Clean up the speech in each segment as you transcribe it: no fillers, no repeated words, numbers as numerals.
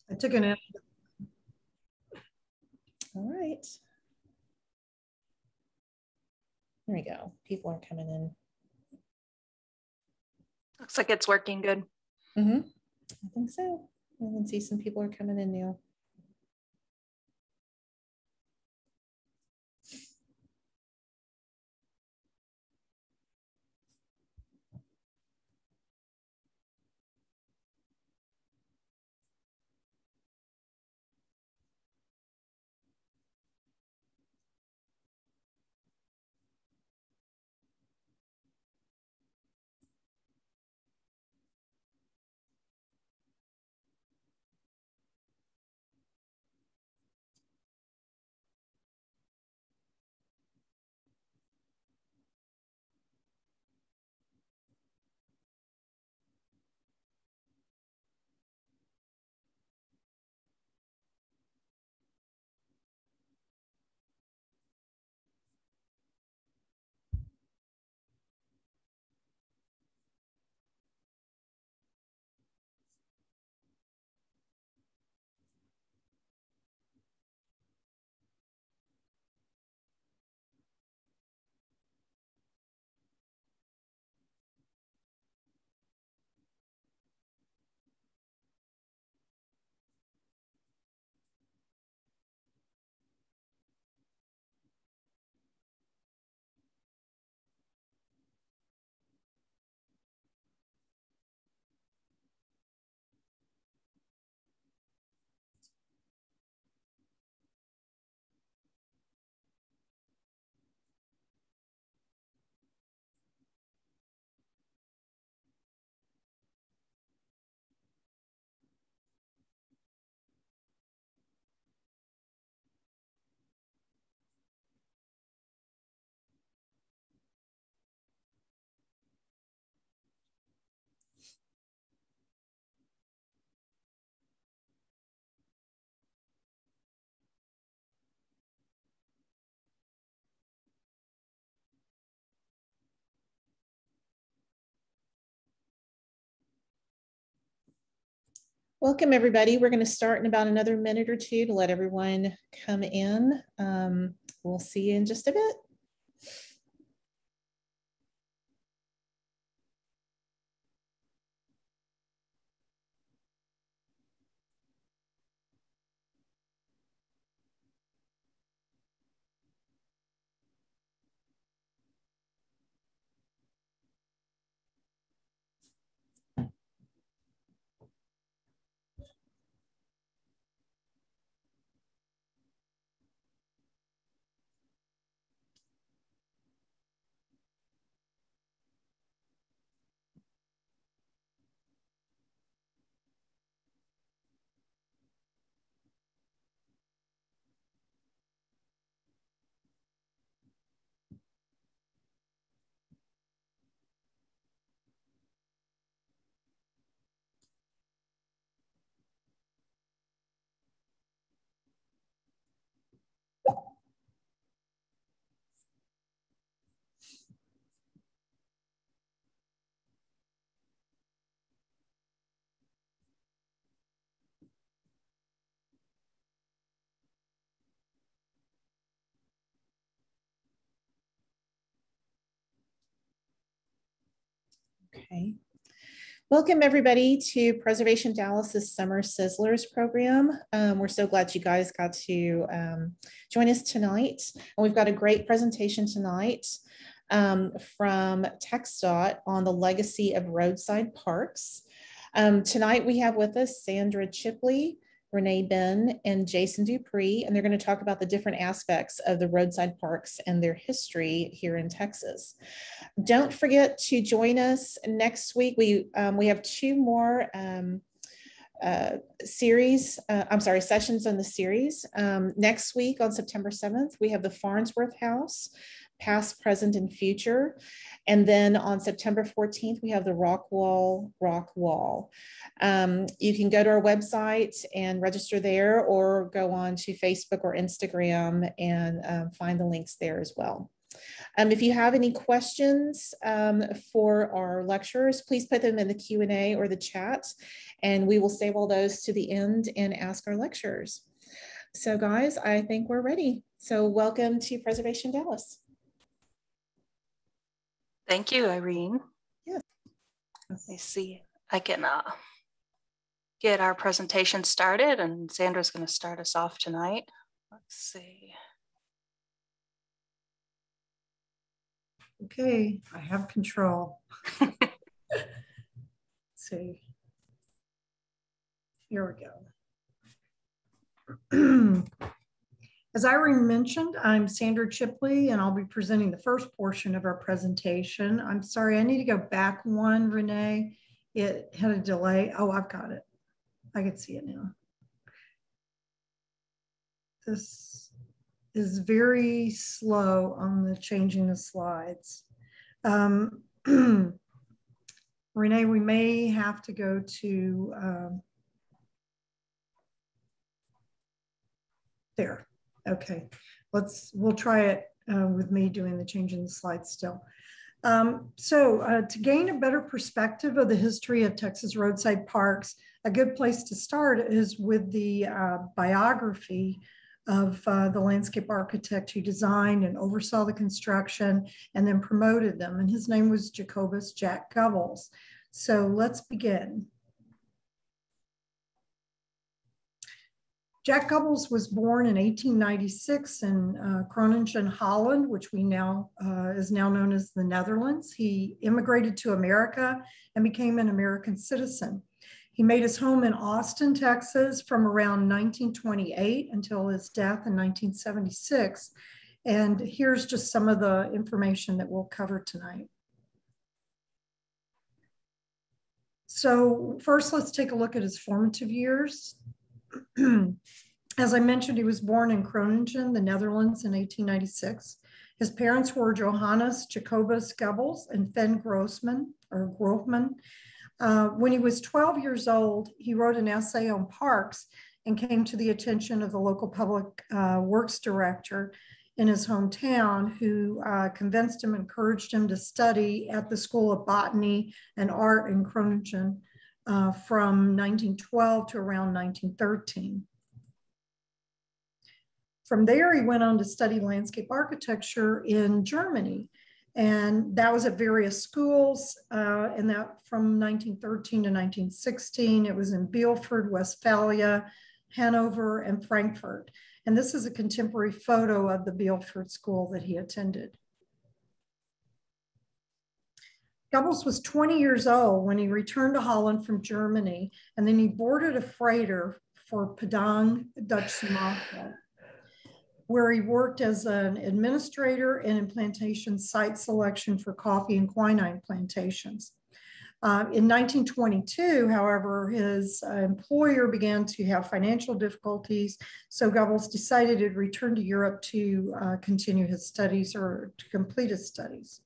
I took an L. All right. There we go. People are coming in. Looks like it's working good. I think so. I can see some people are coming in now. Welcome, everybody. We're going to start in about another minute or two to let everyone come in. We'll see you in just a bit. Okay. Welcome, everybody, to Preservation Dallas's Summer Sizzlers program. We're so glad you guys got to join us tonight. And we've got a great presentation tonight from Txdot on the legacy of roadside parks. Tonight we have with us Sandra Chipley, Renee Benn, and Jason Dupree, and they're going to talk about the different aspects of the roadside parks and their history here in Texas. Don't forget to join us next week. We have two more sessions in the series. Next week on September 7th, we have the Farnsworth House, Past, Present, and Future. And then on September 14th, we have the Rock Wall. You can go to our website and register there, or go on to Facebook or Instagram and find the links there as well. If you have any questions for our lecturers, please put them in the Q&A or the chat, and we will save all those to the end and ask our lecturers. So guys, I think we're ready. So welcome to Preservation Dallas. Thank you, Irene. Yes. Let me see. I can get our presentation started, and Sandra's going to start us off tonight. Let's see. Okay, I have control. Let's see. Here we go. As Irene mentioned, I'm Sandra Chipley, and I'll be presenting the first portion of our presentation. I'm sorry, I need to go back one, Renee. It had a delay. Oh, I've got it. I can see it now. This is very slow on the changing the slides. Renee, we may have to go to there. Okay, we'll try it with me doing the changing the slides still. To gain a better perspective of the history of Texas roadside parks, a good place to start is with the biography of the landscape architect who designed and oversaw the construction and then promoted them. And his name was Jacobus Jack Goebbels. So let's begin. Jack Goebbels was born in 1896 in Groningen, Holland, which is now known as the Netherlands. He immigrated to America and became an American citizen. He made his home in Austin, Texas from around 1928 until his death in 1976. And here's just some of the information that we'll cover tonight. So first, let's take a look at his formative years. As I mentioned, he was born in Groningen, the Netherlands in 1896. His parents were Johannes Jacobus Goebbels and Fen Grossman. When he was 12 years old, he wrote an essay on parks and came to the attention of the local public works director in his hometown, who convinced him, encouraged him to study at the School of Botany and Art in Groningen from 1912 to around 1913. From there, he went on to study landscape architecture in Germany. And that was at various schools, and that from 1913 to 1916, it was in Bielefeld, Westphalia, Hanover, and Frankfurt. And this is a contemporary photo of the Bielefeld school that he attended. Goebbels was 20 years old when he returned to Holland from Germany, and then he boarded a freighter for Padang, Dutch Sumatra, where he worked as an administrator and in plantation site selection for coffee and quinine plantations. In 1922, however, his employer began to have financial difficulties, so Goebbels decided to return to Europe to continue his studies or to complete his studies.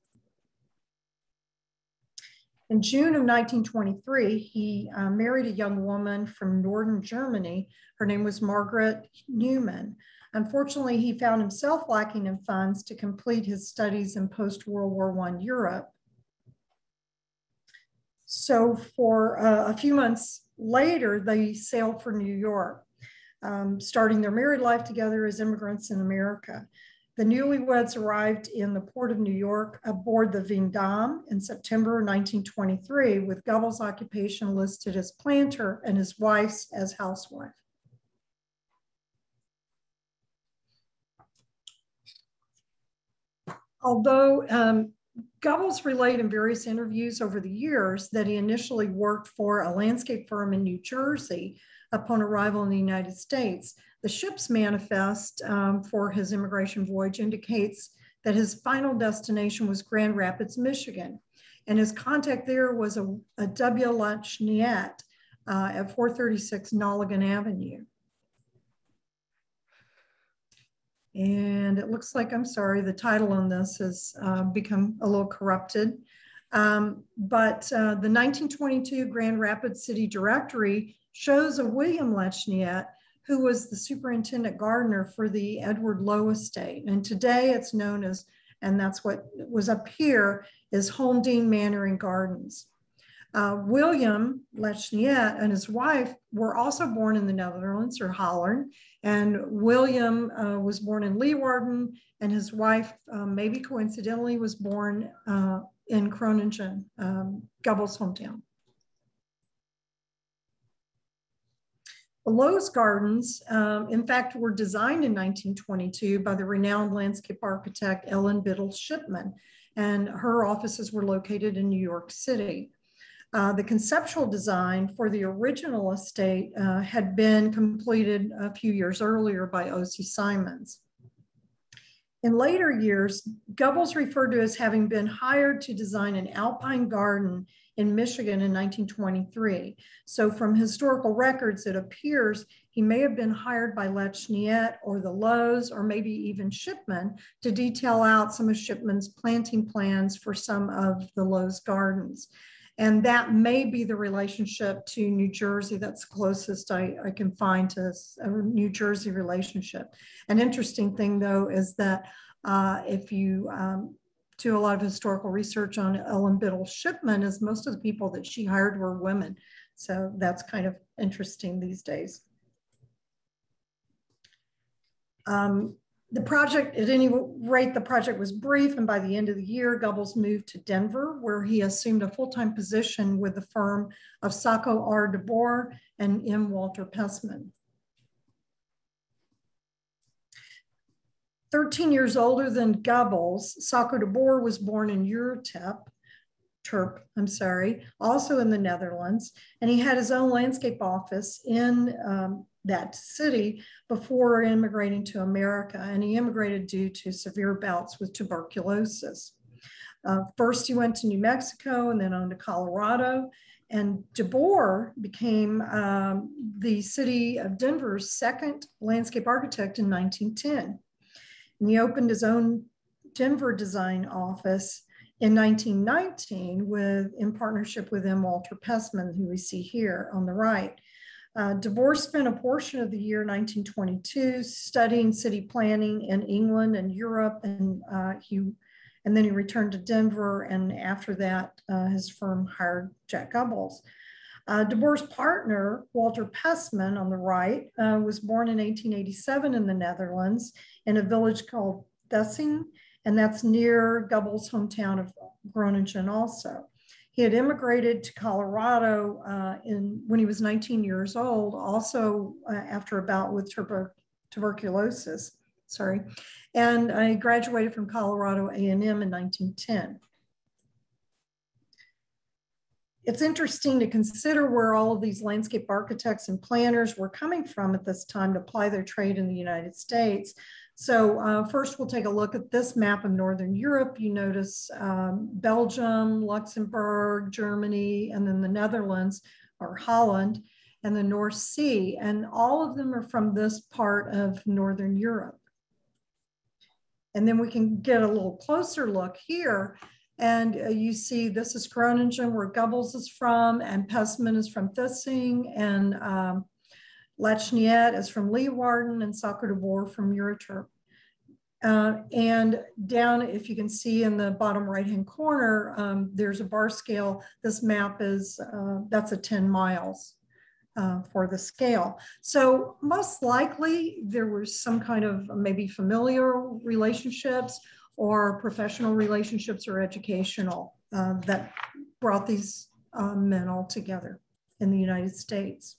In June of 1923, he married a young woman from northern Germany. Her name was Margaret Newman. Unfortunately, he found himself lacking in funds to complete his studies in post-World War I Europe. So for a few months later, they sailed for New York, starting their married life together as immigrants in America. The newlyweds arrived in the port of New York aboard the Veendam in September 1923, with Goebbels' occupation listed as planter and his wife's as housewife. Although Goebbels relayed in various interviews over the years that he initially worked for a landscape firm in New Jersey upon arrival in the United States, the ship's manifest for his immigration voyage indicates that his final destination was Grand Rapids, Michigan. And his contact there was a W. Lechnett at 436 Nolligan Avenue. And it looks like, I'm sorry, the title on this has become a little corrupted. But the 1922 Grand Rapids City Directory shows a William Lechnett, who was the superintendent gardener for the Edward Lowe estate. And today it's known as And that's what was up here is Holmdeen Manor and Gardens. William Lechnett and his wife were also born in the Netherlands or Holland. And William was born in Leeuwarden, and his wife, maybe coincidentally, was born in Groningen, Gubbels' hometown. The Lowe's Gardens, in fact, were designed in 1922 by the renowned landscape architect Ellen Biddle Shipman, and her offices were located in New York City. The conceptual design for the original estate had been completed a few years earlier by O.C. Simons. In later years, Gubbels referred to as having been hired to design an alpine garden in Michigan in 1923. So from historical records, it appears he may have been hired by Lechnett or the Lowe's or maybe even Shipman to detail out some of Shipman's planting plans for some of the Lowe's gardens. And that may be the relationship to New Jersey. That's closest I can find to a New Jersey relationship. An interesting thing, though, is that if you do a lot of historical research on Ellen Biddle Shipman, is most of the people that she hired were women. So that's kind of interesting these days. The project, at any rate, the project was brief, and by the end of the year, Gubbels moved to Denver, where he assumed a full-time position with the firm of Sacco R. DeBoer and M. Walter Pessman. 13 years older than Gubbels, Sacco DeBoer was born in Terp, also in the Netherlands, and he had his own landscape office in that city before immigrating to America, and he immigrated due to severe bouts with tuberculosis. First, he went to New Mexico and then on to Colorado, and DeBoer became the city of Denver's second landscape architect in 1910. And he opened his own Denver design office in 1919 in partnership with M. Walter Pessman, who we see here on the right. DeBoer spent a portion of the year 1922 studying city planning in England and Europe, and then he returned to Denver, and after that, his firm hired Jack Gubbels. DeBoer's partner, Walter Pessman, on the right, was born in 1887 in the Netherlands in a village called Thussing, and that's near Gubbels' hometown of Groningen also. He had immigrated to Colorado when he was 19 years old, also after a bout with tuberculosis, and he graduated from Colorado A&M in 1910. It's interesting to consider where all of these landscape architects and planners were coming from at this time to apply their trade in the United States. So first we'll take a look at this map of Northern Europe. You notice Belgium, Luxembourg, Germany, and then the Netherlands or Holland and the North Sea. And all of them are from this part of Northern Europe. And then we can get a little closer look here. And you see this is Groningen, where Gubbels is from, and Pessman is from Thussing, and Lechnett is from Leeuwarden, and Sacco DeBoer from Euroterp. And down, if you can see in the bottom right-hand corner, there's a bar scale. This map is, that's a 10 miles for the scale. So most likely there was some kind of maybe familial relationships or professional relationships or educational that brought these men all together in the United States.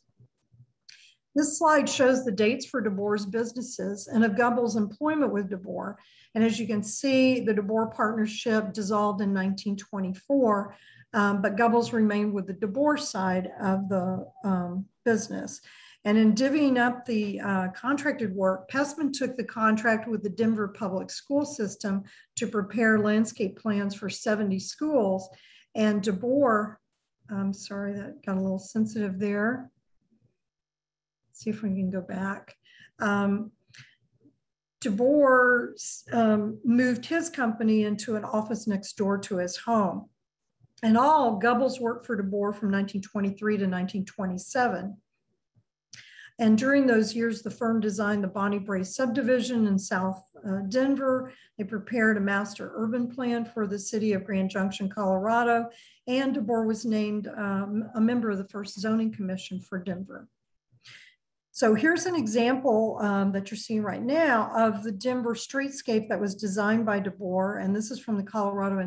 This slide shows the dates for DeBoer's businesses and of Gubbels' employment with DeBoer. And as you can see, the DeBoer partnership dissolved in 1924, but Gubbels remained with the DeBoer side of the business. And in divvying up the contracted work, Pessman took the contract with the Denver public school system to prepare landscape plans for 70 schools. And DeBoer, I'm sorry, that got a little sensitive there. See if we can go back. DeBoer moved his company into an office next door to his home. In all, Gubbels worked for DeBoer from 1923 to 1927. And during those years, the firm designed the Bonnie Brae subdivision in South Denver. They prepared a master urban plan for the city of Grand Junction, Colorado, and DeBoer was named a member of the first zoning commission for Denver. So here's an example that you're seeing right now of the Denver streetscape that was designed by DeBoer, and this is from the Colorado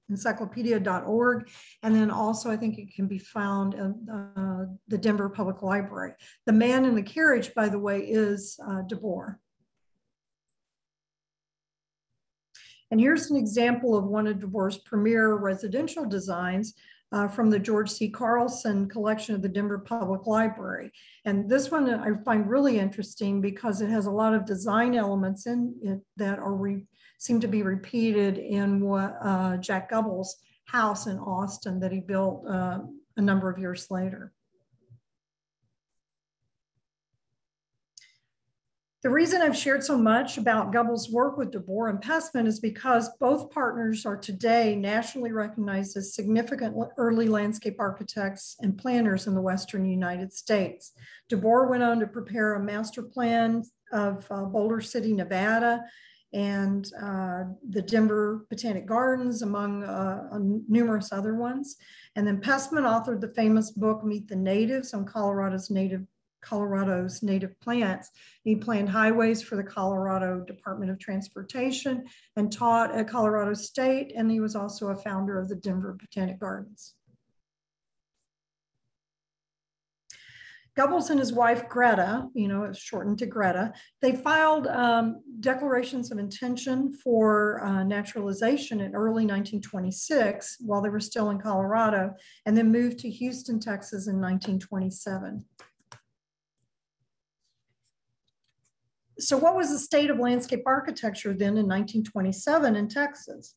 Encyclopedia.org, and then also I think it can be found in the Denver Public Library. The man in the carriage, by the way, is DeBoer. And here's an example of one of DeBoer's premier residential designs from the George C. Carlson collection of the Denver Public Library. And this one I find really interesting because it has a lot of design elements in it that seem to be repeated in what Jack Gubbels' house in Austin that he built a number of years later. The reason I've shared so much about Gubbels' work with DeBoer and Pestman is because both partners are today nationally recognized as significant early landscape architects and planners in the Western United States. DeBoer went on to prepare a master plan of Boulder City, Nevada, and the Denver Botanic Gardens, among numerous other ones. And then Pestman authored the famous book, Meet the Natives, on Colorado's native plants. He planned highways for the Colorado Department of Transportation and taught at Colorado State, and he was also a founder of the Denver Botanic Gardens. Gubbels and his wife, Greta, it's shortened to Greta, they filed declarations of intention for naturalization in early 1926 while they were still in Colorado, and then moved to Houston, Texas in 1927. So what was the state of landscape architecture then in 1927 in Texas?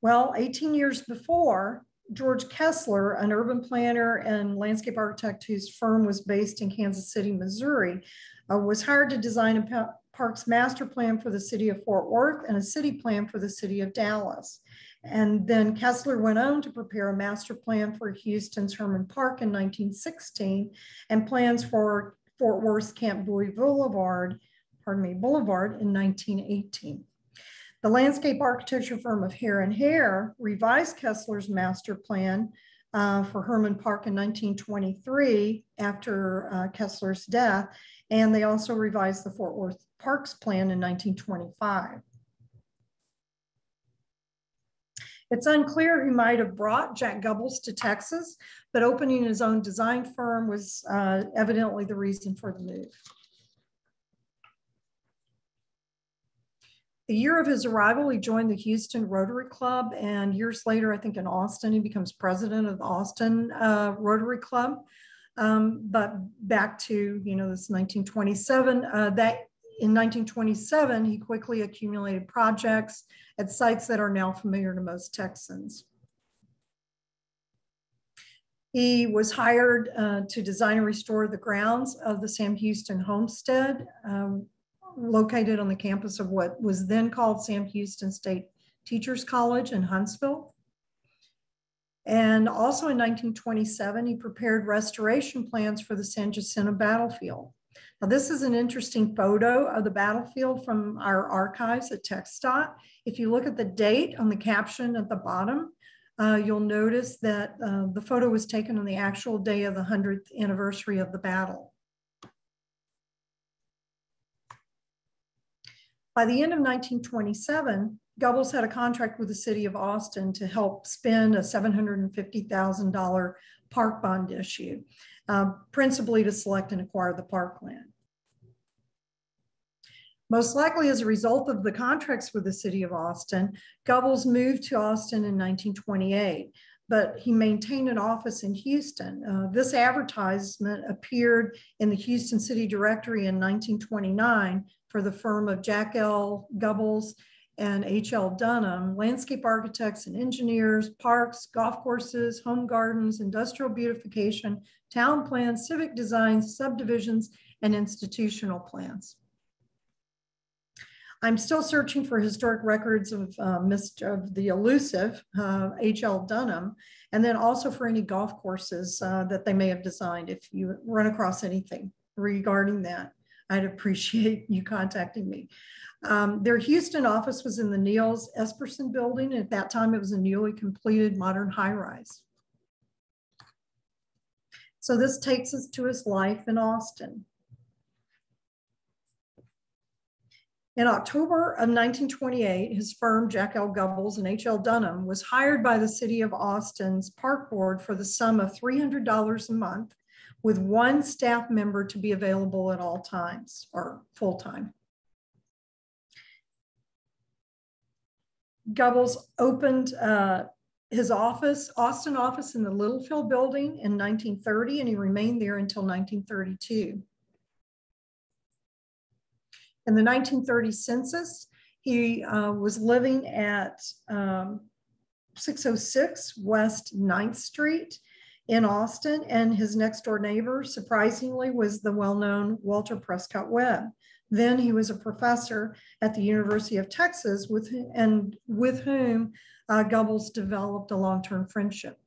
Well, 18 years before, George Kessler, an urban planner and landscape architect whose firm was based in Kansas City, Missouri, was hired to design a parks master plan for the city of Fort Worth and a city plan for the city of Dallas. And then Kessler went on to prepare a master plan for Houston's Herman Park in 1916 and plans for Fort Worth's Camp Bowie Boulevard in 1918. The landscape architecture firm of Hare and Hare revised Kessler's master plan for Herman Park in 1923 after Kessler's death, and they also revised the Fort Worth Parks plan in 1925. It's unclear who might have brought Jack Gubbels to Texas, but opening his own design firm was evidently the reason for the move. The year of his arrival, he joined the Houston Rotary Club, and years later, I think in Austin, he becomes president of the Austin Rotary Club. But back to, this 1927, in 1927, he quickly accumulated projects at sites that are now familiar to most Texans. He was hired to design and restore the grounds of the Sam Houston Homestead, located on the campus of what was then called Sam Houston State Teachers College in Huntsville. And also in 1927, he prepared restoration plans for the San Jacinto battlefield. Now, this is an interesting photo of the battlefield from our archives at Txdot. If you look at the date on the caption at the bottom, you'll notice that the photo was taken on the actual day of the 100th anniversary of the battle. By the end of 1927, Gubbels had a contract with the city of Austin to help spend a $750,000 park bond issue, principally to select and acquire the parkland. Most likely as a result of the contracts with the city of Austin, Gubbels moved to Austin in 1928, but he maintained an office in Houston. This advertisement appeared in the Houston City Directory in 1929 for the firm of Jack L. Gubbels and H.L. Dunham, landscape architects and engineers, parks, golf courses, home gardens, industrial beautification, town plans, civic designs, subdivisions, and institutional plans. I'm still searching for historic records of the elusive H.L. Dunham, and then also for any golf courses that they may have designed if you run across anything regarding that, I'd appreciate you contacting me. Their Houston office was in the Niels Esperson building. At that time, it was a newly completed modern high-rise. So this takes us to his life in Austin. In October of 1928, his firm, Jack L. Gubbles and H.L. Dunham, was hired by the city of Austin's Park Board for the sum of $300 a month, with one staff member to be available at all times, or full-time. Gubbles opened his Austin office in the Littlefield building in 1930, and he remained there until 1932. In the 1930 census, he was living at 606 West 9th Street in Austin, and his next door neighbor, surprisingly, was the well-known Walter Prescott Webb. Then he was a professor at the University of Texas with whom Gubbles developed a long-term friendship.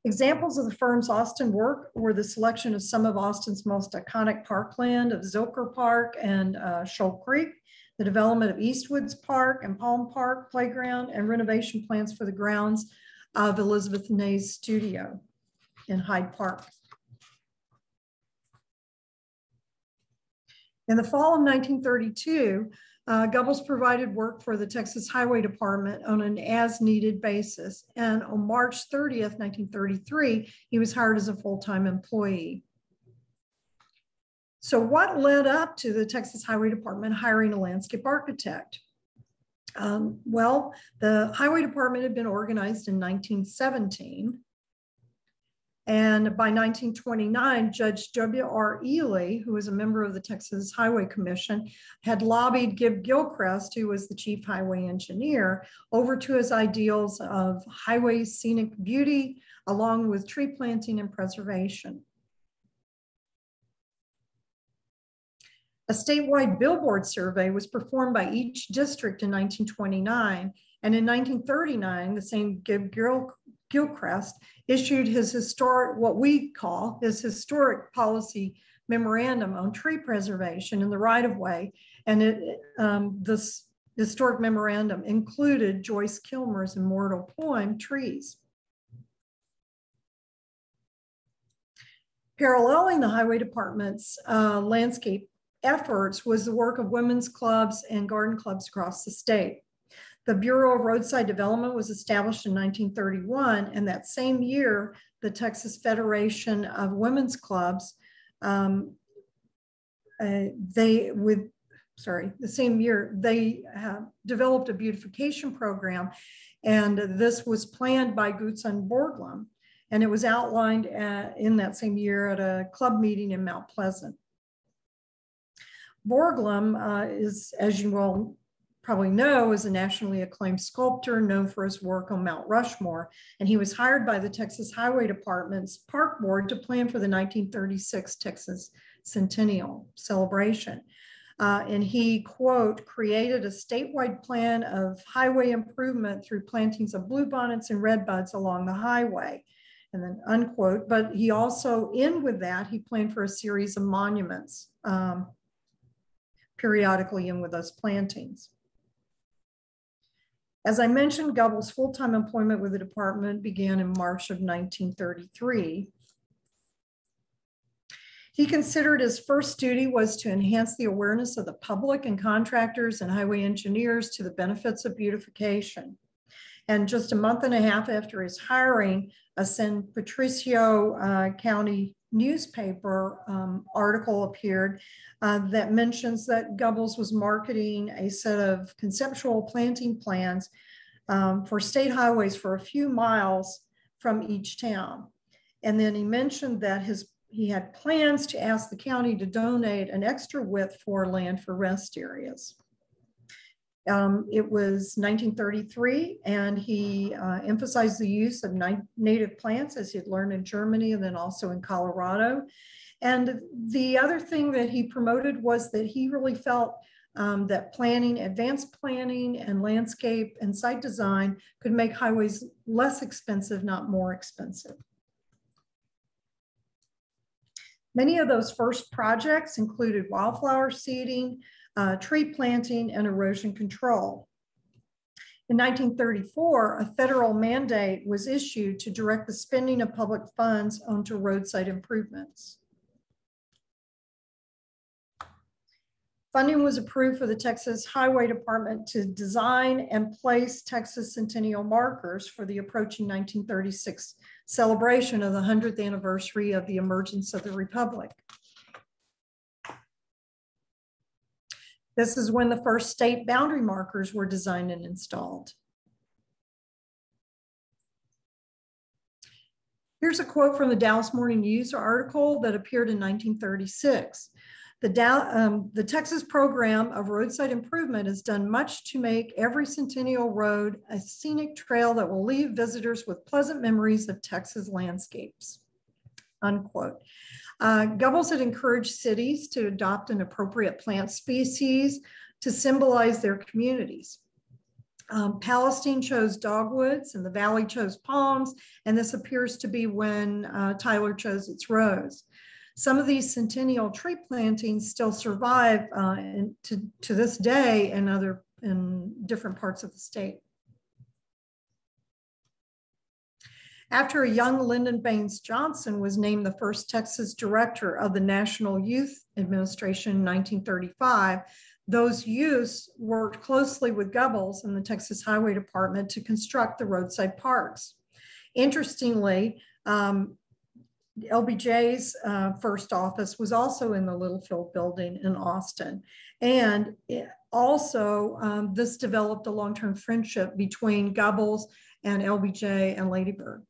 Examples of the firm's Austin work were the selection of some of Austin's most iconic parkland of Zilker Park and Shoal Creek, the development of Eastwoods Park and Palm Park Playground, and renovation plans for the grounds of Elizabeth Ney's studio in Hyde Park. In the fall of 1932, Gubbles provided work for the Texas Highway Department on an as-needed basis. And on March 30th, 1933, he was hired as a full-time employee. So what led up to the Texas Highway Department hiring a landscape architect? Well, the Highway Department had been organized in 1917. And by 1929, Judge W.R. Ely, who was a member of the Texas Highway Commission, had lobbied Gib Gilchrist, who was the chief highway engineer, over to his ideals of highway scenic beauty, along with tree planting and preservation. A statewide billboard survey was performed by each district in 1929, and in 1939, the same Gib Gilchrist issued his historic, what we call his historic policy memorandum on tree preservation in the right-of-way. And this historic memorandum included Joyce Kilmer's immortal poem, Trees. Paralleling the Highway Department's landscape efforts was the work of women's clubs and garden clubs across the state. The Bureau of Roadside Development was established in 1931, and that same year, the Texas Federation of Women's Clubs, the same year, they developed a beautification program, and this was planned by Gutzon Borglum, and it was outlined in that same year at a club meeting in Mount Pleasant. Borglum is, as you all probably know, is a nationally acclaimed sculptor known for his work on Mount Rushmore, and he was hired by the Texas Highway Department's Park Board to plan for the 1936 Texas Centennial celebration. And he, quote, created a statewide plan of highway improvement through plantings of bluebonnets and redbuds along the highway, and then unquote. But he also, in with that, he planned for a series of monuments periodically in with those plantings. As I mentioned, Gubbles' full-time employment with the department began in March of 1933. He considered his first duty was to enhance the awareness of the public and contractors and highway engineers to the benefits of beautification. And just a month and a half after his hiring, a San Patricio County newspaper article appeared that mentions that Gubbles was marketing a set of conceptual planting plans for state highways for a few miles from each town. And then he mentioned that he had plans to ask the county to donate an extra width for land for rest areas. It was 1933, and he emphasized the use of native plants as he'd learned in Germany and then also in Colorado. And the other thing that he promoted was that he really felt that advanced planning and landscape and site design could make highways less expensive, not more expensive. Many of those first projects included wildflower seeding, tree planting, and erosion control. In 1934, a federal mandate was issued to direct the spending of public funds onto roadside improvements. Funding was approved for the Texas Highway Department to design and place Texas Centennial markers for the approaching 1936 celebration of the 100th anniversary of the emergence of the Republic. This is when the first state boundary markers were designed and installed. Here's a quote from the Dallas Morning News article that appeared in 1936. The Texas program of roadside improvement has done much to make every Centennial road a scenic trail that will leave visitors with pleasant memories of Texas landscapes, unquote. Goebbels had encouraged cities to adopt an appropriate plant species to symbolize their communities. Palestine chose dogwoods and the valley chose palms, and this appears to be when Tyler chose its rose. Some of these Centennial tree plantings still survive to this day in different parts of the state. After a young Lyndon Baines Johnson was named the first Texas director of the National Youth Administration in 1935, those youths worked closely with Goebbels and the Texas Highway Department to construct the roadside parks. Interestingly, LBJ's first office was also in the Littlefield building in Austin. And also this developed a long-term friendship between Goebbels and LBJ and Lady Bird.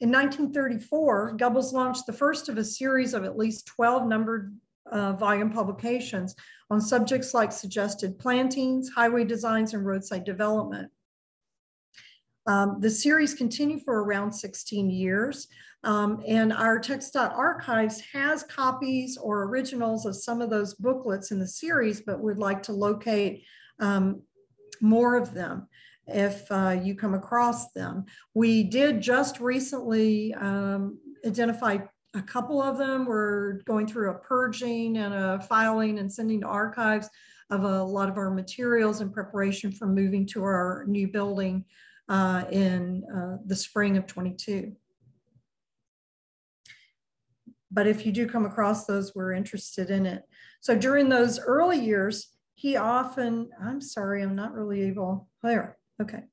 In 1934, Goebbels launched the first of a series of at least 12 numbered volume publications on subjects like suggested plantings, highway designs, and roadside development. The series continued for around 16 years, and our Txdot archives has copies or originals of some of those booklets in the series, but would like to locate more of them if you come across them. We did just recently identify a couple of them. We're going through a purging and a filing and sending to archives of a lot of our materials in preparation for moving to our new building in the spring of 22. But if you do come across those, we're interested in it. So during those early years, he often, I'm sorry, I'm not really able, there, okay.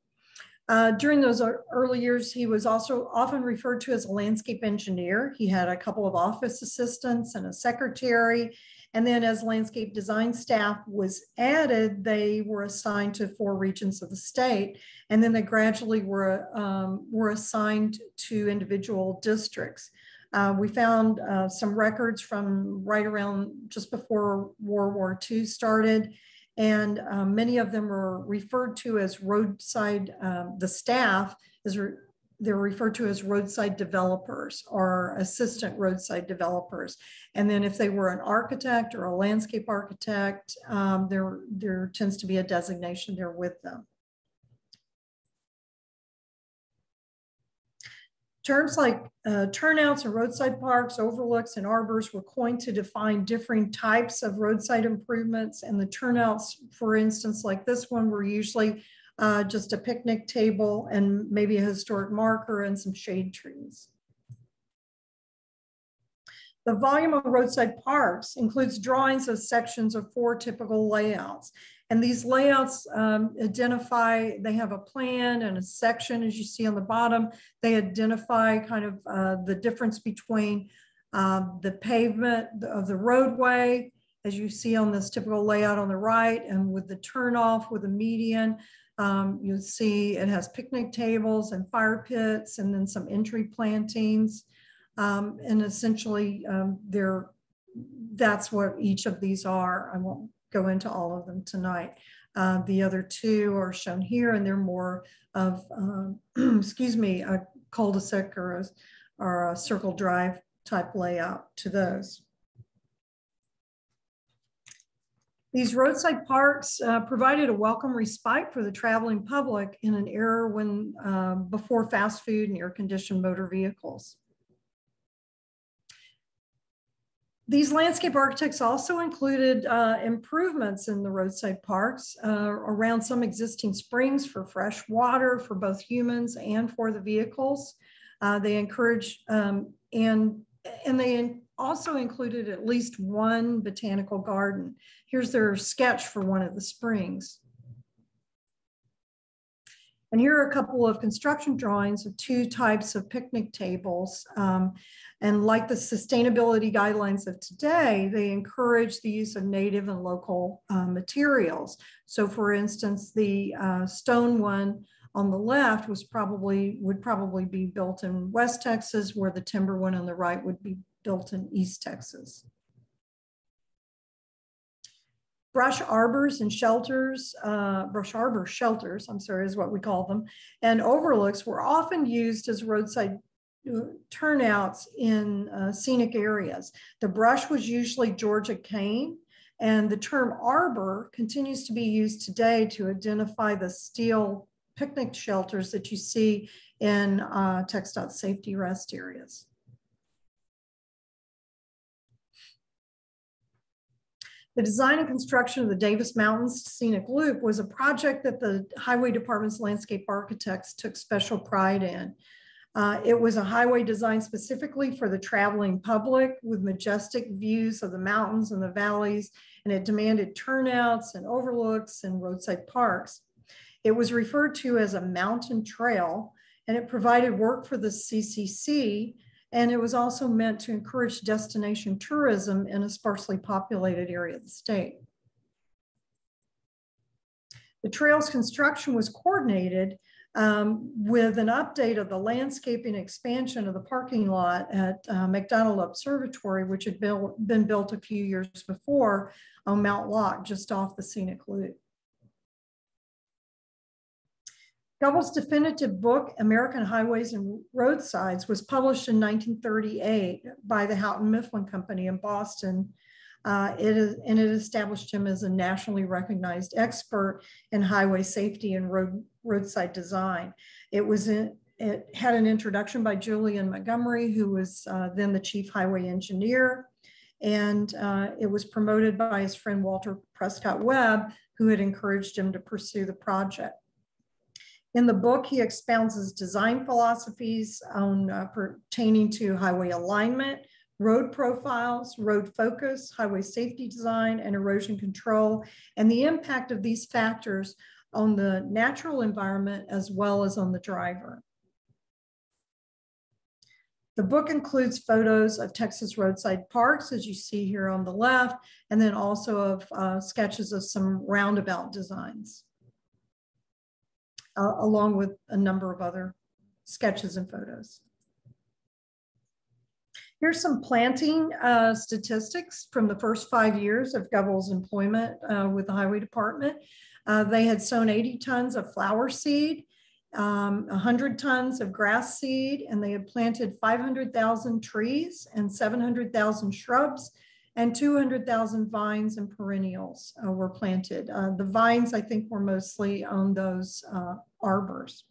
During those early years, he was also often referred to as a landscape engineer. He had a couple of office assistants and a secretary. And then as landscape design staff was added, they were assigned to 4 regions of the state. And then they gradually were assigned to individual districts. We found some records from right around just before World War II started. And many of them were referred to as roadside, the staff they're referred to as roadside developers or assistant roadside developers. And then if they were an architect or a landscape architect, there tends to be a designation there with them. Terms like turnouts and roadside parks, overlooks, and arbors were coined to define different types of roadside improvements. And the turnouts, for instance, like this one, were usually just a picnic table and maybe a historic marker and some shade trees. The volume of roadside parks includes drawings of sections of 4 typical layouts. And these layouts identify, they have a plan and a section, as you see on the bottom. They identify kind of the difference between the pavement of the roadway, as you see on this typical layout on the right, and with the turnoff with a median. You'll see it has picnic tables and fire pits and then some entry plantings. And essentially that's what each of these are. I won't go into all of them tonight. The other 2 are shown here, and they're more of, excuse me, a cul-de-sac or a circle drive type layout to those. These roadside parks provided a welcome respite for the traveling public in an era when before fast food and air-conditioned motor vehicles. These landscape architects also included improvements in the roadside parks around some existing springs for fresh water for both humans and for the vehicles. They encouraged and they also included at least one botanical garden. Here's their sketch for one of the springs. And here are a couple of construction drawings of two types of picnic tables. And like the sustainability guidelines of today, they encourage the use of native and local materials. So for instance, the stone one on the left would probably be built in West Texas, where the timber one on the right would be built in East Texas. Brush arbors and shelters, brush arbor shelters, I'm sorry, is what we call them, and overlooks were often used as roadside turnouts in scenic areas. The brush was usually Georgia cane, and the term arbor continues to be used today to identify the steel picnic shelters that you see in Txdot safety rest areas. The design and construction of the Davis Mountains Scenic Loop was a project that the Highway Department's landscape architects took special pride in. It was a highway designed specifically for the traveling public with majestic views of the mountains and the valleys, and it demanded turnouts and overlooks and roadside parks. It was referred to as a mountain trail, and it provided work for the CCC, and it was also meant to encourage destination tourism in a sparsely populated area of the state. The trail's construction was coordinated with an update of the landscaping expansion of the parking lot at McDonald Observatory, which had been built a few years before on Mount Locke, just off the Scenic Loop. Goebbels' definitive book, American Highways and Roadsides, was published in 1938 by the Houghton Mifflin Company in Boston. It established him as a nationally recognized expert in highway safety and roadside design. It had an introduction by Julian Montgomery, who was then the chief highway engineer. And it was promoted by his friend Walter Prescott Webb, who had encouraged him to pursue the project. In the book, he expounds his design philosophies on pertaining to highway alignment, road profiles, road focus, highway safety design, and erosion control, and the impact of these factors on the natural environment as well as on the driver. The book includes photos of Texas roadside parks, as you see here on the left, and then also of sketches of some roundabout designs, along with a number of other sketches and photos. Here's some planting statistics from the first 5 years of Goebbels' employment with the Highway Department. They had sown 80 tons of flower seed, 100 tons of grass seed, and they had planted 500,000 trees and 700,000 shrubs, and 200,000 vines and perennials were planted. The vines, I think, were mostly on those arbors.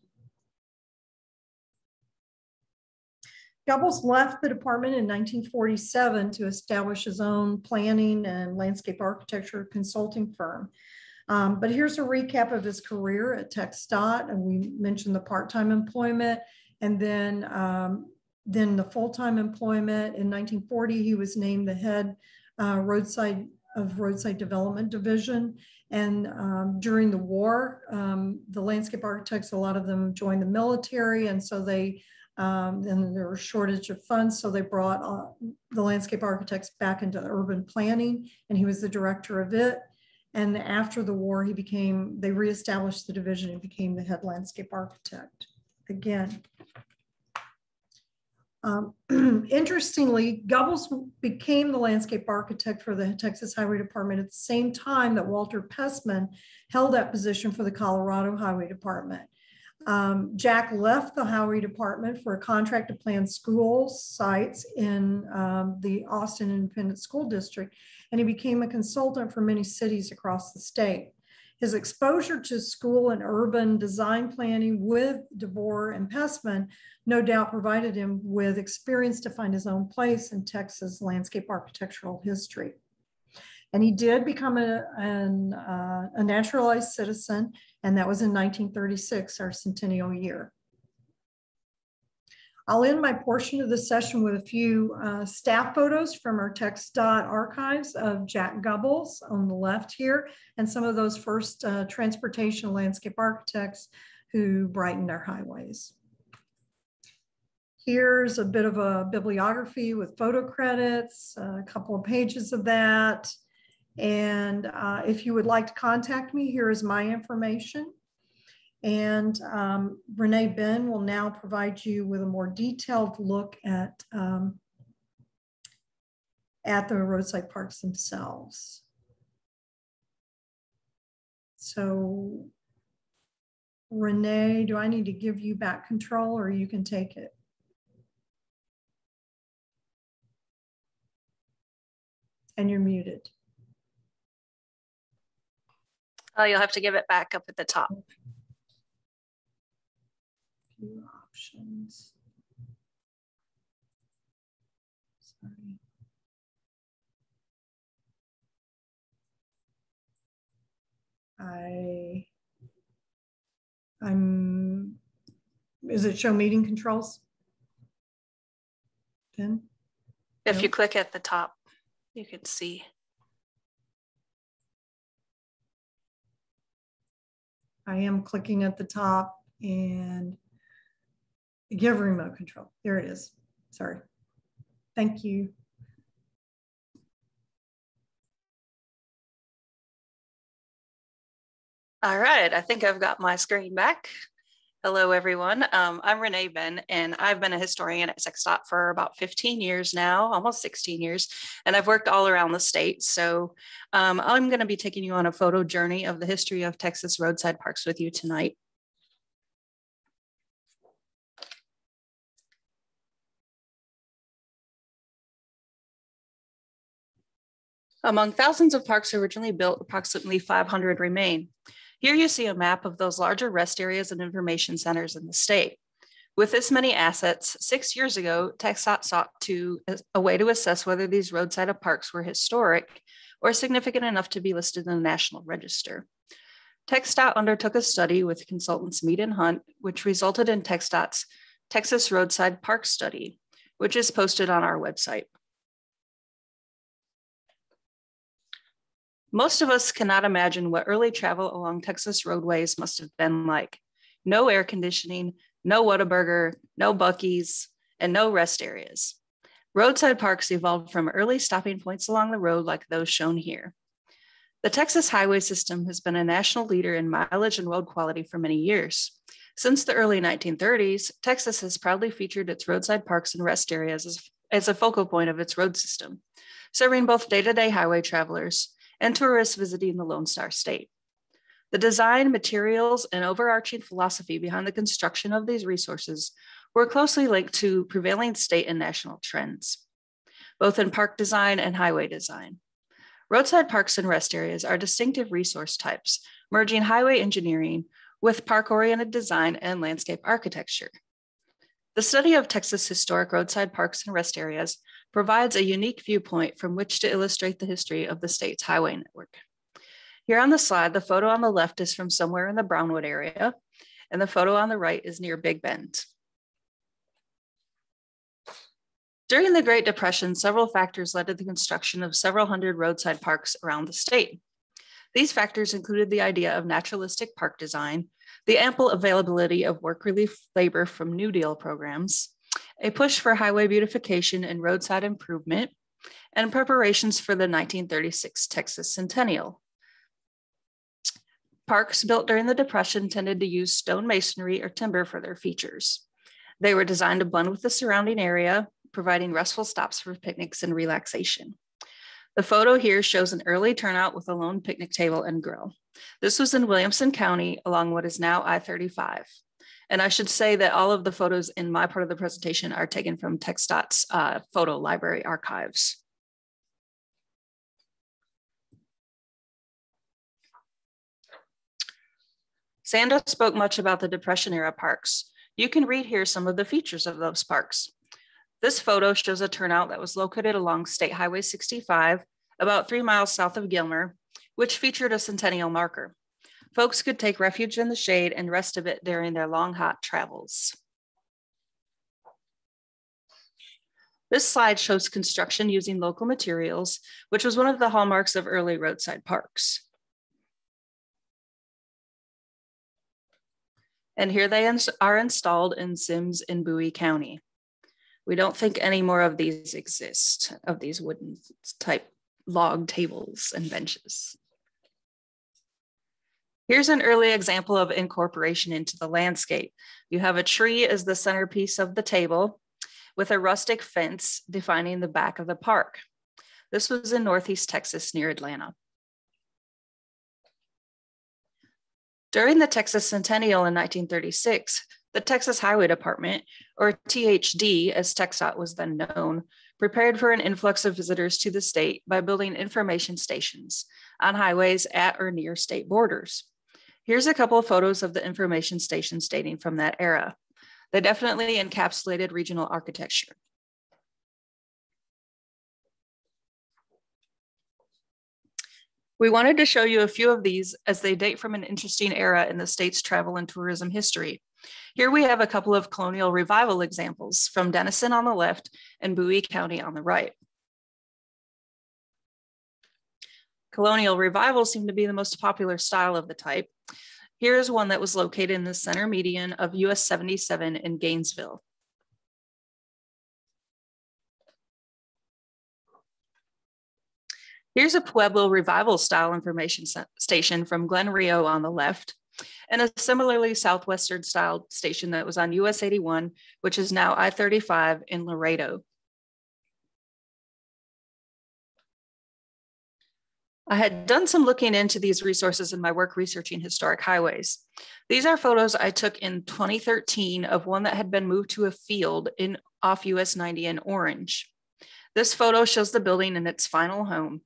Goebbels left the department in 1947 to establish his own planning and landscape architecture consulting firm. But here's a recap of his career at Txdot, and we mentioned the part-time employment, and then the full-time employment. In 1940, he was named the head roadside development division. And during the war, the landscape architects, a lot of them joined the military, and so then there was shortage of funds, so they brought the landscape architects back into urban planning, and he was the director of it. And after the war, they reestablished the division and became the head landscape architect again. Interestingly, Goebbels became the landscape architect for the Texas Highway Department at the same time that Walter Pessman held that position for the Colorado Highway Department. Jack left the Highway Department for a contract to plan school sites in the Austin Independent School District, and he became a consultant for many cities across the state. His exposure to school and urban design planning with DeBoer and Pestman no doubt provided him with experience to find his own place in Texas landscape architectural history. And he did become a naturalized citizen, and that was in 1936, our centennial year. I'll end my portion of the session with a few staff photos from our Txdot archives of Jack Gubbles on the left here, and some of those first transportation landscape architects who brightened our highways. Here's a bit of a bibliography with photo credits, a couple of pages of that. And if you would like to contact me, here is my information. And Renee Benn will now provide you with a more detailed look at the roadside parks themselves. So Renee, do I need to give you back control or you can take it? And you're muted. Oh, you'll have to give it back up at the top. Few options. Sorry. Is it show meeting controls? Then? If you click at the top, you can see. I am clicking at the top and give remote control. There it is. Sorry. Thank you. All right, I think I've got my screen back. Hello, everyone. I'm Renee Benn, and I've been a historian at Txdot for about 15 years now, almost 16 years, and I've worked all around the state. So I'm going to be taking you on a photo journey of the history of Texas roadside parks with you tonight. Among thousands of parks originally built, approximately 500 remain. Here you see a map of those larger rest areas and information centers in the state. With this many assets, 6 years ago, Txdot sought a way to assess whether these roadside parks were historic or significant enough to be listed in the National Register. Txdot undertook a study with consultants Mead and Hunt, which resulted in Txdot's Texas Roadside Park Study, which is posted on our website. Most of us cannot imagine what early travel along Texas roadways must have been like. No air conditioning, no Whataburger, no Buc-ee's, and no rest areas. Roadside parks evolved from early stopping points along the road like those shown here. The Texas highway system has been a national leader in mileage and road quality for many years. Since the early 1930s, Texas has proudly featured its roadside parks and rest areas as a focal point of its road system, serving both day-to-day highway travelers and tourists visiting the Lone Star State. The design, materials, and overarching philosophy behind the construction of these resources were closely linked to prevailing state and national trends, both in park design and highway design. Roadside parks and rest areas are distinctive resource types, merging highway engineering with park-oriented design and landscape architecture. The study of Texas historic roadside parks and rest areas provides a unique viewpoint from which to illustrate the history of the state's highway network. Here on the slide, the photo on the left is from somewhere in the Brownwood area, and the photo on the right is near Big Bend. During the Great Depression, several factors led to the construction of several hundred roadside parks around the state. These factors included the idea of naturalistic park design, the ample availability of work relief labor from New Deal programs, a push for highway beautification and roadside improvement, and preparations for the 1936 Texas Centennial. Parks built during the Depression tended to use stone masonry or timber for their features. They were designed to blend with the surrounding area, providing restful stops for picnics and relaxation. The photo here shows an early turnout with a lone picnic table and grill. This was in Williamson County along what is now I-35. And I should say that all of the photos in my part of the presentation are taken from Txdot's photo library archives. Sandra spoke much about the Depression era parks. You can read here some of the features of those parks. This photo shows a turnout that was located along State Highway 65, about 3 miles south of Gilmer, which featured a Centennial marker. Folks could take refuge in the shade and rest a bit during their long, hot travels. This slide shows construction using local materials, which was one of the hallmarks of early roadside parks. And here they are installed in Sims in Bowie County. We don't think any more of these exist, of these wooden type log tables and benches. Here's an early example of incorporation into the landscape. You have a tree as the centerpiece of the table with a rustic fence defining the back of the park. This was in Northeast Texas near Atlanta. During the Texas Centennial in 1936, the Texas Highway Department, or THD as Txdot was then known, prepared for an influx of visitors to the state by building information stations on highways at or near state borders. Here's a couple of photos of the information stations dating from that era. They definitely encapsulated regional architecture. We wanted to show you a few of these as they date from an interesting era in the state's travel and tourism history. Here we have a couple of colonial revival examples from Denison on the left and Bowie County on the right. Colonial revival seemed to be the most popular style of the type. Here's one that was located in the center median of US 77 in Gainesville. Here's a Pueblo revival style information station from Glen Rio on the left, and a similarly southwestern style station that was on US 81, which is now I-35 in Laredo. I had done some looking into these resources in my work researching historic highways. These are photos I took in 2013 of one that had been moved to a field off US 90 in Orange. This photo shows the building in its final home.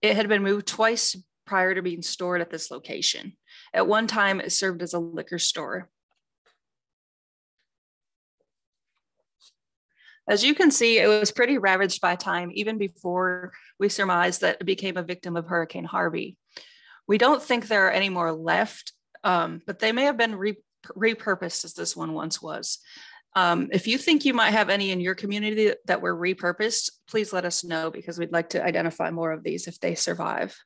It had been moved twice prior to being stored at this location. At one time, it served as a liquor store. As you can see, it was pretty ravaged by time, even before we surmised that it became a victim of Hurricane Harvey. We don't think there are any more left, but they may have been repurposed as this one once was. If you think you might have any in your community that were repurposed, please let us know because we'd like to identify more of these if they survive.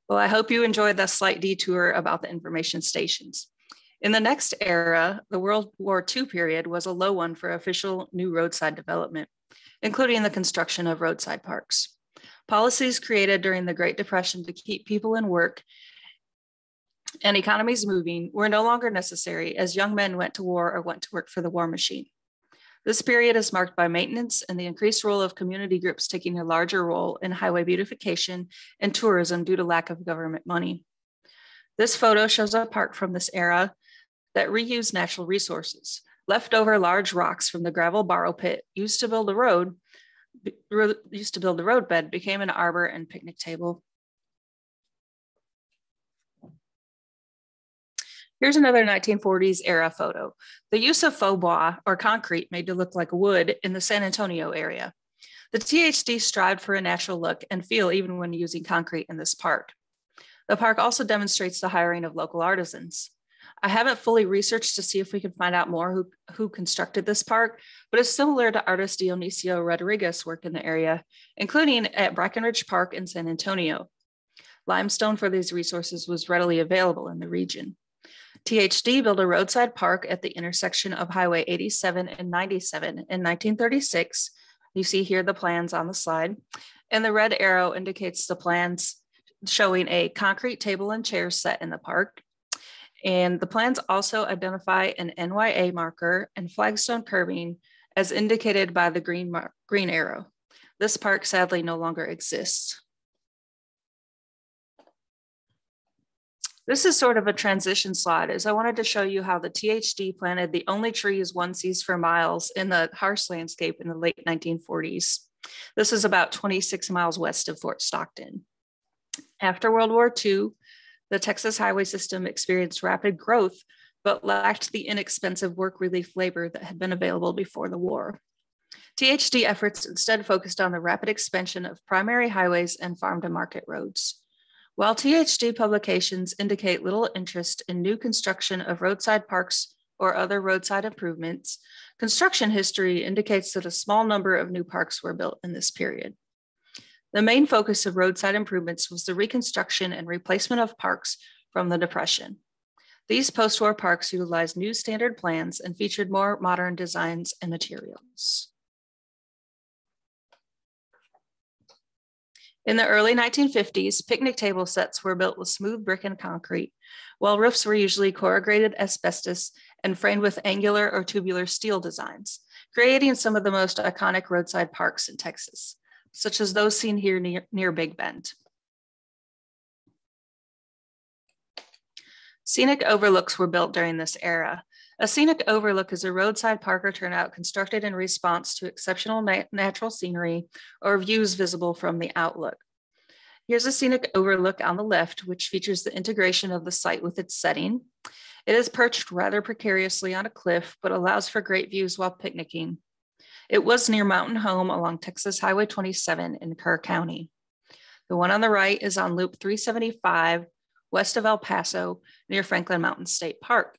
Well, I hope you enjoyed that slight detour about the information stations. In the next era, the World War II period was a low one for official new roadside development, including the construction of roadside parks. Policies created during the Great Depression to keep people in work and economies moving were no longer necessary as young men went to war or went to work for the war machine. This period is marked by maintenance and the increased role of community groups taking a larger role in highway beautification and tourism due to lack of government money. This photo shows a park from this era that reused natural resources. Leftover large rocks from the gravel borrow pit used to build a road bed became an arbor and picnic table. Here's another 1940s era photo. The use of faux bois or concrete made to look like wood in the San Antonio area. The THD strived for a natural look and feel even when using concrete in this park. The park also demonstrates the hiring of local artisans. I haven't fully researched to see if we can find out more who constructed this park, but it's similar to artist Dionisio Rodriguez' work in the area, including at Brackenridge Park in San Antonio. Limestone for these resources was readily available in the region. THD built a roadside park at the intersection of Highway 87 and 97 in 1936. You see here the plans on the slide, and the red arrow indicates the plans showing a concrete table and chairs set in the park. And the plans also identify an NYA marker and flagstone curbing as indicated by the green arrow. This park sadly no longer exists. This is sort of a transition slide as I wanted to show you how the THD planted the only trees one sees for miles in the harsh landscape in the late 1940s. This is about 26 miles west of Fort Stockton. After World War II, The Texas highway system experienced rapid growth, but lacked the inexpensive work relief labor that had been available before the war. THD efforts instead focused on the rapid expansion of primary highways and farm-to-market roads. While THD publications indicate little interest in new construction of roadside parks or other roadside improvements, construction history indicates that a small number of new parks were built in this period. The main focus of roadside improvements was the reconstruction and replacement of parks from the Depression. These post-war parks utilized new standard plans and featured more modern designs and materials. In the early 1950s, picnic table sets were built with smooth brick and concrete, while roofs were usually corrugated asbestos and framed with angular or tubular steel designs, creating some of the most iconic roadside parks in Texas, such as those seen here near Big Bend. Scenic overlooks were built during this era. A scenic overlook is a roadside park or turnout constructed in response to exceptional natural scenery or views visible from the outlook. Here's a scenic overlook on the left, which features the integration of the site with its setting. It is perched rather precariously on a cliff, but allows for great views while picnicking. It was near Mountain Home along Texas Highway 27 in Kerr County. The one on the right is on Loop 375, west of El Paso, near Franklin Mountain State Park.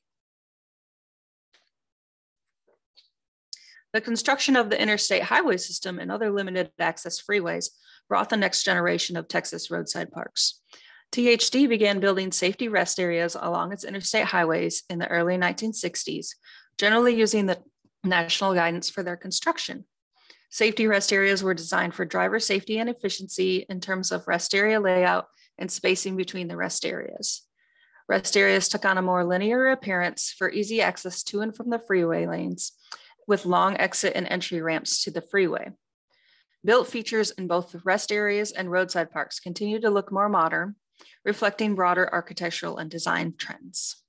The construction of the interstate highway system and other limited access freeways brought the next generation of Texas roadside parks. THD began building safety rest areas along its interstate highways in the early 1960s, generally using the national guidance for their construction. Safety rest areas were designed for driver safety and efficiency in terms of rest area layout and spacing between the rest areas. Rest areas took on a more linear appearance for easy access to and from the freeway lanes, with long exit and entry ramps to the freeway. Built features in both the rest areas and roadside parks continue to look more modern, reflecting broader architectural and design trends.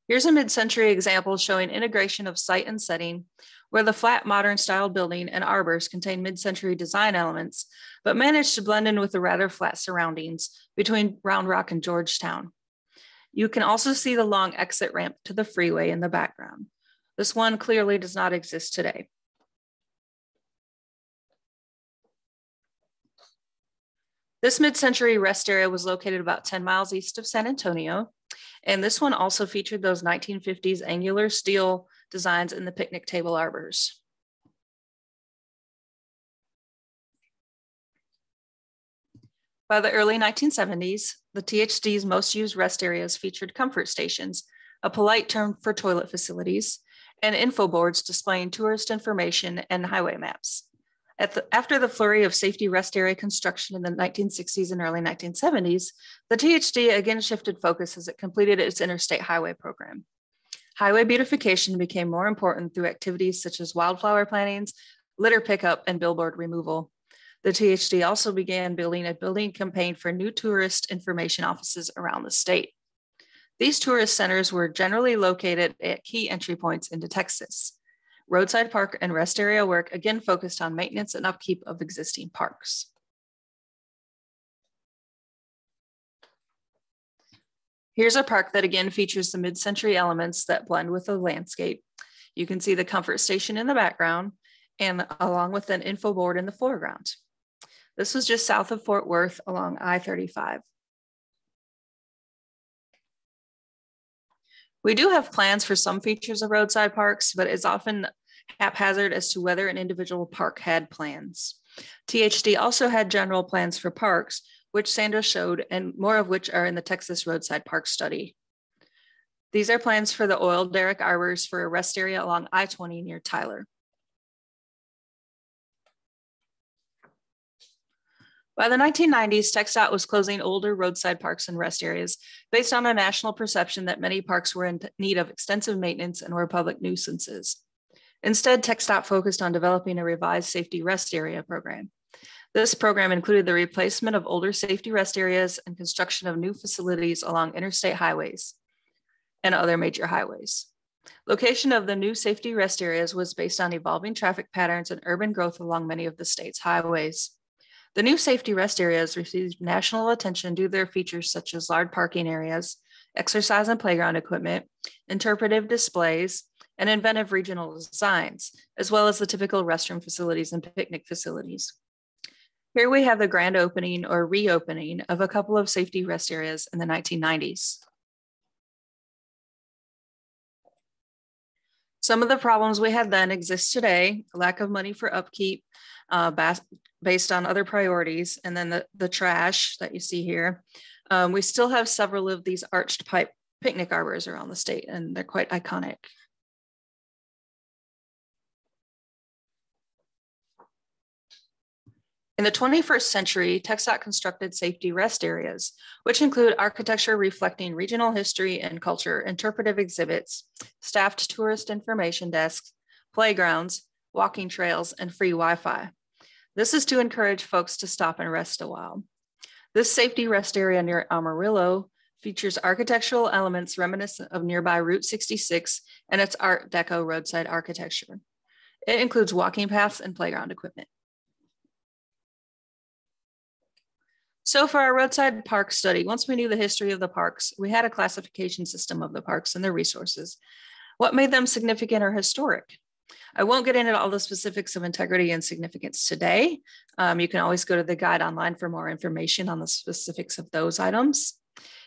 Here's a mid-century example showing integration of site and setting, where the flat modern style building and arbors contain mid-century design elements, but managed to blend in with the rather flat surroundings between Round Rock and Georgetown. You can also see the long exit ramp to the freeway in the background. This one clearly does not exist today. This mid-century rest area was located about 10 miles east of San Antonio, and this one also featured those 1950s angular steel designs in the picnic table arbors. By the early 1970s, the THD's most used rest areas featured comfort stations, a polite term for toilet facilities, and info boards displaying tourist information and highway maps. After the flurry of safety rest area construction in the 1960s and early 1970s, the THD again shifted focus as it completed its interstate highway program. Highway beautification became more important through activities such as wildflower plantings, litter pickup, and billboard removal. The THD also began building a building campaign for new tourist information offices around the state. These tourist centers were generally located at key entry points into Texas. Roadside park and rest area work again focused on maintenance and upkeep of existing parks. Here's a park that again features the mid-century elements that blend with the landscape. You can see the comfort station in the background and along with an info board in the foreground. This was just south of Fort Worth along I-35. We do have plans for some features of roadside parks, but it's often haphazard as to whether an individual park had plans. THD also had general plans for parks, which Sandra showed, and more of which are in the Texas Roadside Park Study. These are plans for the oil derrick arbors for a rest area along I-20 near Tyler. By the 1990s, Txdot was closing older roadside parks and rest areas based on a national perception that many parks were in need of extensive maintenance and were public nuisances. Instead, Txdot focused on developing a revised safety rest area program. This program included the replacement of older safety rest areas and construction of new facilities along interstate highways and other major highways. Location of the new safety rest areas was based on evolving traffic patterns and urban growth along many of the state's highways. The new safety rest areas received national attention due to their features such as large parking areas, exercise and playground equipment, interpretive displays, and inventive regional designs, as well as the typical restroom facilities and picnic facilities. Here we have the grand opening or reopening of a couple of safety rest areas in the 1990s. Some of the problems we had then exist today: lack of money for upkeep based on other priorities, and then the trash that you see here. We still have several of these arched pipe picnic arbors around the state, and they're quite iconic. In the 21st century, Txdot constructed safety rest areas, which include architecture reflecting regional history and culture, interpretive exhibits, staffed tourist information desks, playgrounds, walking trails, and free Wi-Fi. This is to encourage folks to stop and rest a while. This safety rest area near Amarillo features architectural elements reminiscent of nearby Route 66 and its Art Deco roadside architecture. It includes walking paths and playground equipment. So for our roadside park study, once we knew the history of the parks, we had a classification system of the parks and their resources. What made them significant or historic? I won't get into all the specifics of integrity and significance today. You can always go to the guide online for more information on the specifics of those items.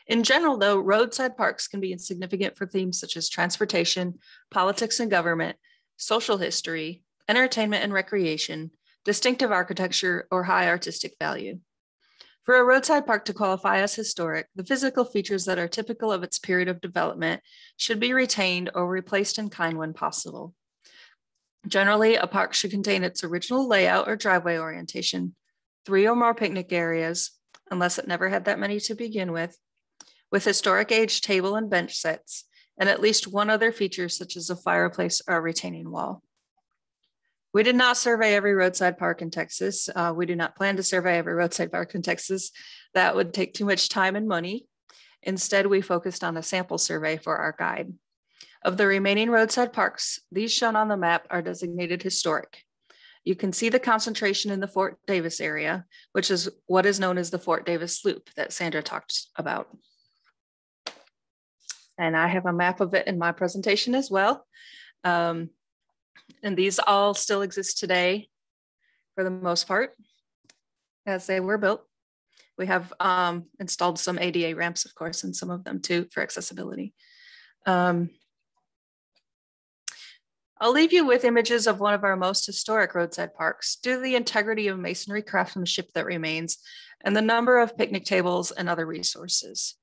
In general, though, roadside parks can be significant for themes such as transportation, politics and government, social history, entertainment and recreation, distinctive architecture, or high artistic value. For a roadside park to qualify as historic, the physical features that are typical of its period of development should be retained or replaced in kind when possible. Generally, a park should contain its original layout or driveway orientation, 3 or more picnic areas, unless it never had that many to begin with historic age table and bench sets, and at least one other feature such as a fireplace or a retaining wall. We did not survey every roadside park in Texas. We do not plan to survey every roadside park in Texas. That would take too much time and money. Instead, we focused on a sample survey for our guide. Of the remaining roadside parks, these shown on the map are designated historic. You can see the concentration in the Fort Davis area, which is what is known as the Fort Davis Loop that Sandra talked about. And I have a map of it in my presentation as well. And these all still exist today for the most part, as they were built. We have installed some ADA ramps, of course, and some of them too for accessibility. I'll leave you with images of one of our most historic roadside parks due to the integrity of masonry craftsmanship that remains and the number of picnic tables and other resources.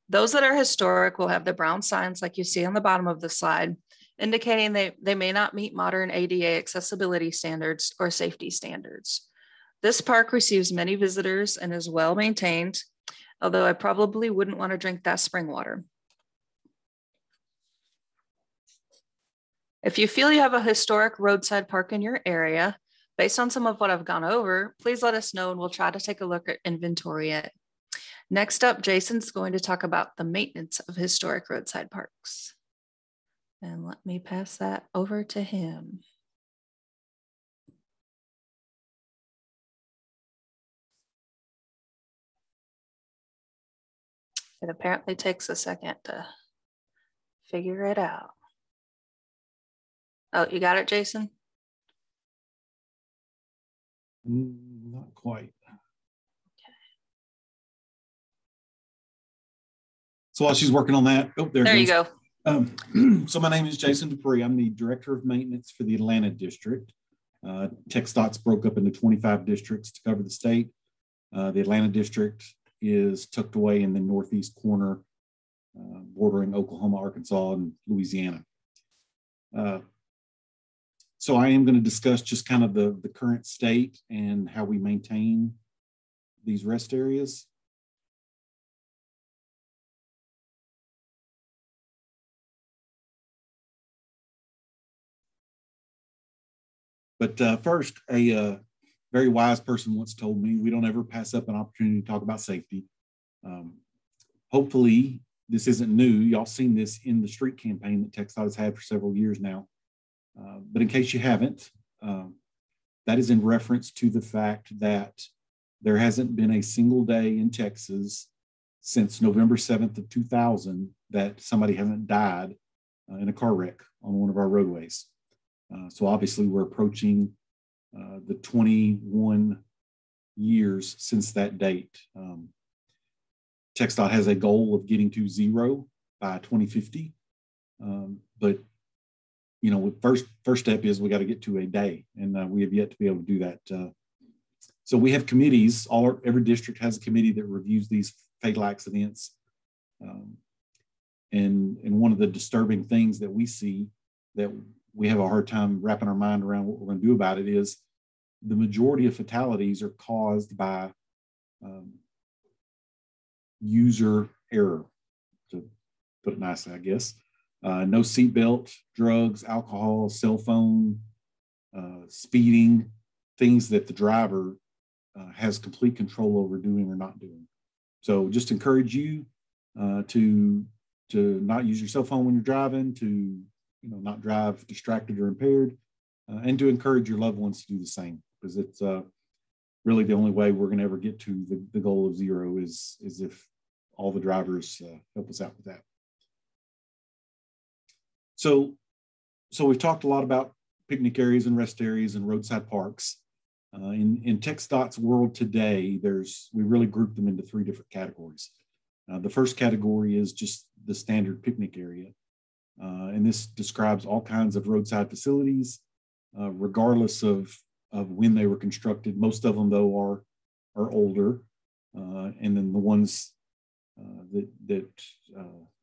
Those that are historic will have the brown signs like you see on the bottom of the slide, indicating they may not meet modern ADA accessibility standards or safety standards. This park receives many visitors and is well maintained, although I probably wouldn't want to drink that spring water. If you feel you have a historic roadside park in your area, based on some of what I've gone over, please let us know and we'll try to take a look at inventory it. Next up, Jason's going to talk about the maintenance of historic roadside parks. And let me pass that over to him. It apparently takes a second to figure it out. Oh, you got it, Jason? Not quite. Okay. So while she's working on that, oh, there you go. So my name is Jason Dupree. I'm the Director of Maintenance for the Atlanta District. Txdot's broke up into 25 districts to cover the state. The Atlanta District is tucked away in the northeast corner, bordering Oklahoma, Arkansas, and Louisiana. So I am going to discuss just kind of the current state and how we maintain these rest areas. But first, a very wise person once told me, we don't ever pass up an opportunity to talk about safety. Hopefully, this isn't new. Y'all seen this in the street campaign that Txdot has had for several years now. But in case you haven't, that is in reference to the fact that there hasn't been a single day in Texas since November 7th of 2000 that somebody hasn't died in a car wreck on one of our roadways. So obviously we're approaching the 21 years since that date. Txdot has a goal of getting to 0 by 2050. But you know, first step is we got to get to a day, and we have yet to be able to do that. So we have committees. Every district has a committee that reviews these fatal accidents. And one of the disturbing things that we see that we have a hard time wrapping our mind around what we're going to do about it is the majority of fatalities are caused by user error, to put it nicely, I guess. No seatbelt, drugs, alcohol, cell phone, speeding, things that the driver has complete control over doing or not doing. So just encourage you to not use your cell phone when you're driving, to not drive distracted or impaired, and to encourage your loved ones to do the same, because it's really the only way we're going to ever get to the goal of 0 is if all the drivers help us out with that. So we've talked a lot about picnic areas and rest areas and roadside parks. In Txdot's world today, we really group them into 3 different categories. The first category is just the standard picnic area. And this describes all kinds of roadside facilities, regardless of when they were constructed. Most of them, though, are older. And then the ones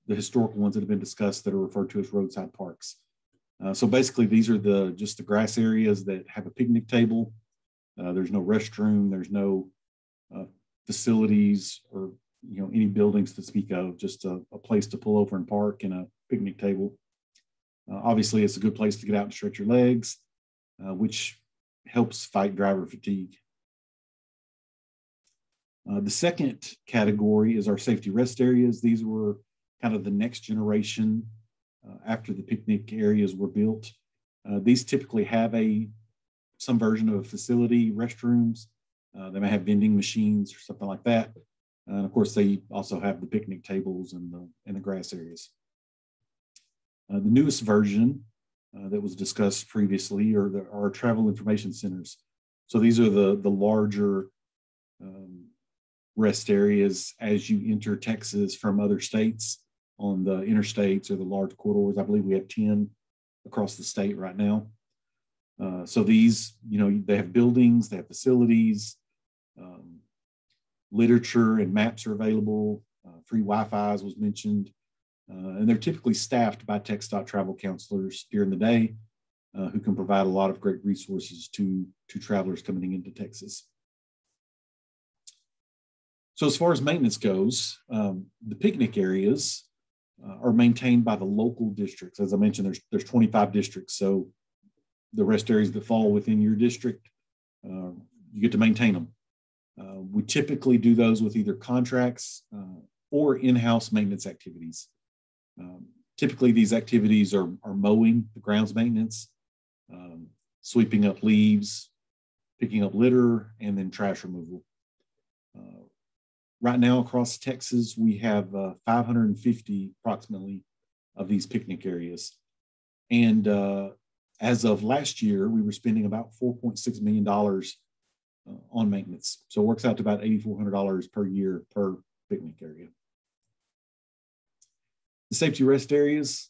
the historical ones that have been discussed that are referred to as roadside parks. So basically, these are just the grass areas that have a picnic table. There's no restroom. There's no facilities or any buildings to speak of. Just a place to pull over and park and a picnic table. Obviously, it's a good place to get out and stretch your legs, which helps fight driver fatigue. The second category is our safety rest areas. These were kind of the next generation after the picnic areas were built. These typically have some version of a facility, restrooms. They may have vending machines or something like that. And of course, they also have the picnic tables and the grass areas. The newest version that was discussed previously are our travel information centers. So these are the larger rest areas as you enter Texas from other states on the interstates or the large corridors. I believe we have 10 across the state right now. So these, they have buildings, they have facilities, literature and maps are available. Free Wi-Fi was mentioned. And they're typically staffed by Txdot travel counselors during the day who can provide a lot of great resources to travelers coming into Texas. So as far as maintenance goes, the picnic areas are maintained by the local districts. As I mentioned, there's 25 districts. So the rest areas that fall within your district, you get to maintain them. We typically do those with either contracts or in-house maintenance activities. Typically, these activities are mowing, the grounds maintenance, sweeping up leaves, picking up litter, and then trash removal. Right now across Texas, we have 550 approximately of these picnic areas. And as of last year, we were spending about $4.6 million on maintenance. So it works out to about $8,400 per year per picnic area. The safety rest areas,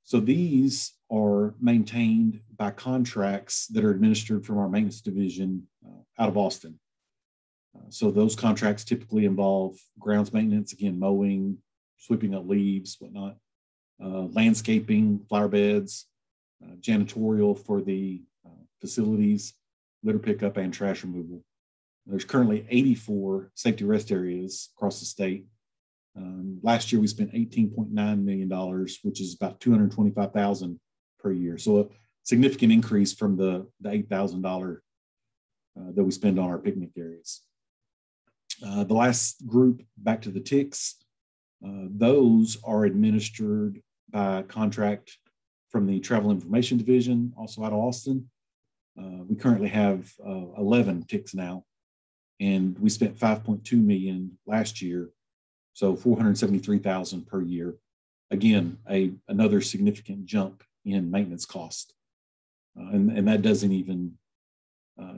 so these are maintained by contracts that are administered from our maintenance division out of Austin. So those contracts typically involve grounds maintenance, again, mowing, sweeping up leaves, whatnot, landscaping, flower beds, janitorial for the facilities, litter pickup, and trash removal. There's currently 84 safety rest areas across the state. Last year, we spent $18.9 million, which is about $225,000 per year. So a significant increase from the $8,000 that we spend on our picnic areas. The last group, back to the TICs, those are administered by contract from the Travel Information Division, also out of Austin. We currently have 11 TICs now. and we spent 5.2 million last year, so 473,000 per year. Again, another significant jump in maintenance cost, and that doesn't even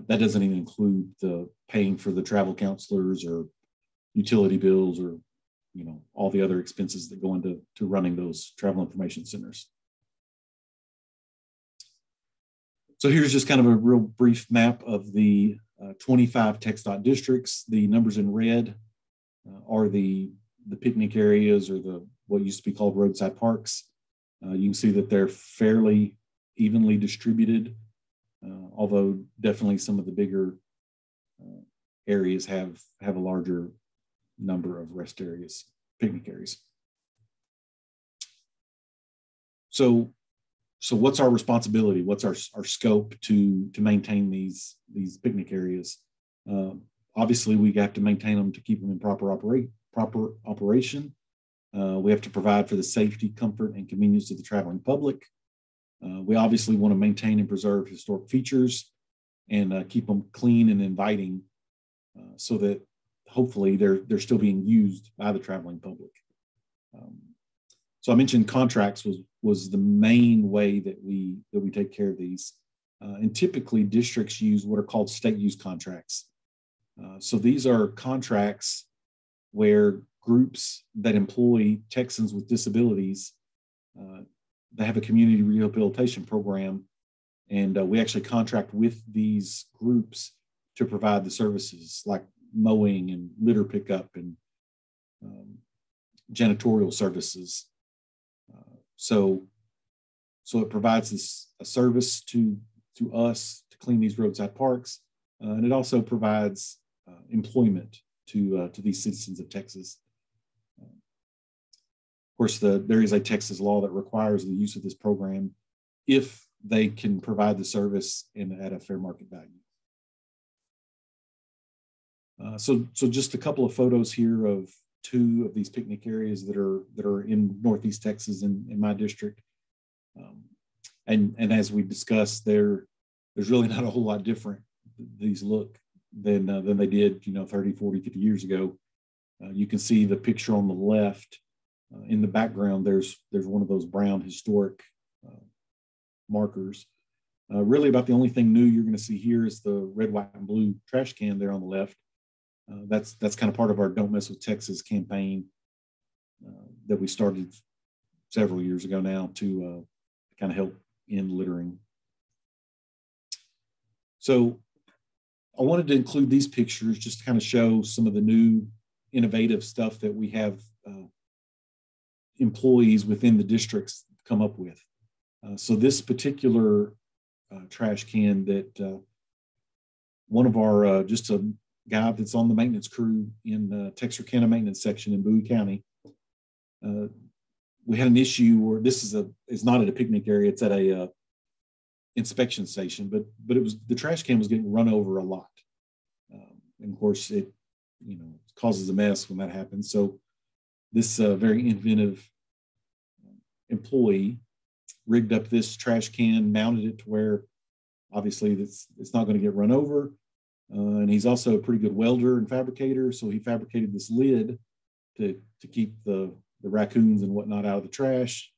include the paying for the travel counselors or utility bills or all the other expenses that go into running those travel information centers. So here's just kind of a real brief map of the 25 Txdot districts. The numbers in red are the picnic areas, or what used to be called roadside parks. You can see that they're fairly evenly distributed, although definitely some of the bigger areas have a larger number of rest areas, picnic areas. So what's our responsibility? What's our scope to maintain these picnic areas? Obviously, we have to maintain them to keep them in proper operation. We have to provide for the safety, comfort, and convenience of the traveling public. We obviously want to maintain and preserve historic features and keep them clean and inviting, so that hopefully they're still being used by the traveling public. So I mentioned contracts was the main way that we take care of these. And typically districts use what are called state use contracts. So these are contracts where groups that employ Texans with disabilities, they have a community rehabilitation program, and we actually contract with these groups to provide the services like mowing and litter pickup and janitorial services. So it provides a service to us to clean these roadside parks, and it also provides employment to these citizens of Texas. Of course, there is a Texas law that requires the use of this program if they can provide the service at a fair market value. So just a couple of photos here of two of these picnic areas that are in Northeast Texas in my district. And as we discussed, there's really not a whole lot different these look than they did 30, 40, 50 years ago. You can see the picture on the left. In the background, there's one of those brown historic markers. Really about the only thing new you're going to see here is the red, white, and blue trash can there on the left. That's kind of part of our Don't Mess with Texas campaign that we started several years ago now to kind of help end littering. So I wanted to include these pictures just to kind of show some of the new innovative stuff that we have employees within the districts come up with. So this particular trash can that one of our, just a guy that's on the maintenance crew in Texarkana maintenance section in Bowie County, we had an issue where it's not at a picnic area, it's at a inspection station, but the trash can was getting run over a lot. And of course it causes a mess when that happens. So this very inventive employee rigged up this trash can, mounted it to where obviously it's not going to get run over. And he's also a pretty good welder and fabricator. So he fabricated this lid to keep the raccoons and whatnot out of the trash.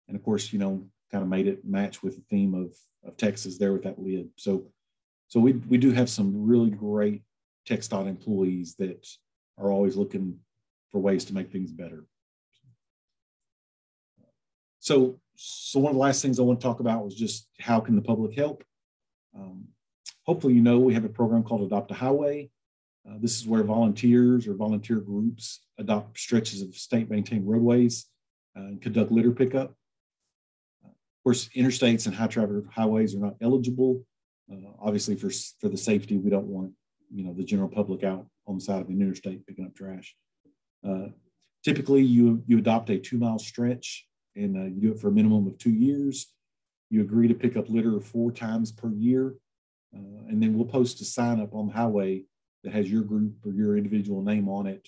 And of course, kind of made it match with the theme of Texas there with that lid. So we do have some really great Txdot employees that are always looking for ways to make things better. So one of the last things I want to talk about was just how can the public help? Hopefully, we have a program called Adopt a Highway. This is where volunteers or volunteer groups adopt stretches of state-maintained roadways and conduct litter pickup. Of course, interstates and high traffic highways are not eligible. Obviously, for the safety, we don't want the general public out on the side of an interstate picking up trash. Typically, you adopt a 2-mile stretch, and you do it for a minimum of 2 years. You agree to pick up litter 4 times per year, and then we'll post a sign up on the highway that has your group or your individual name on it,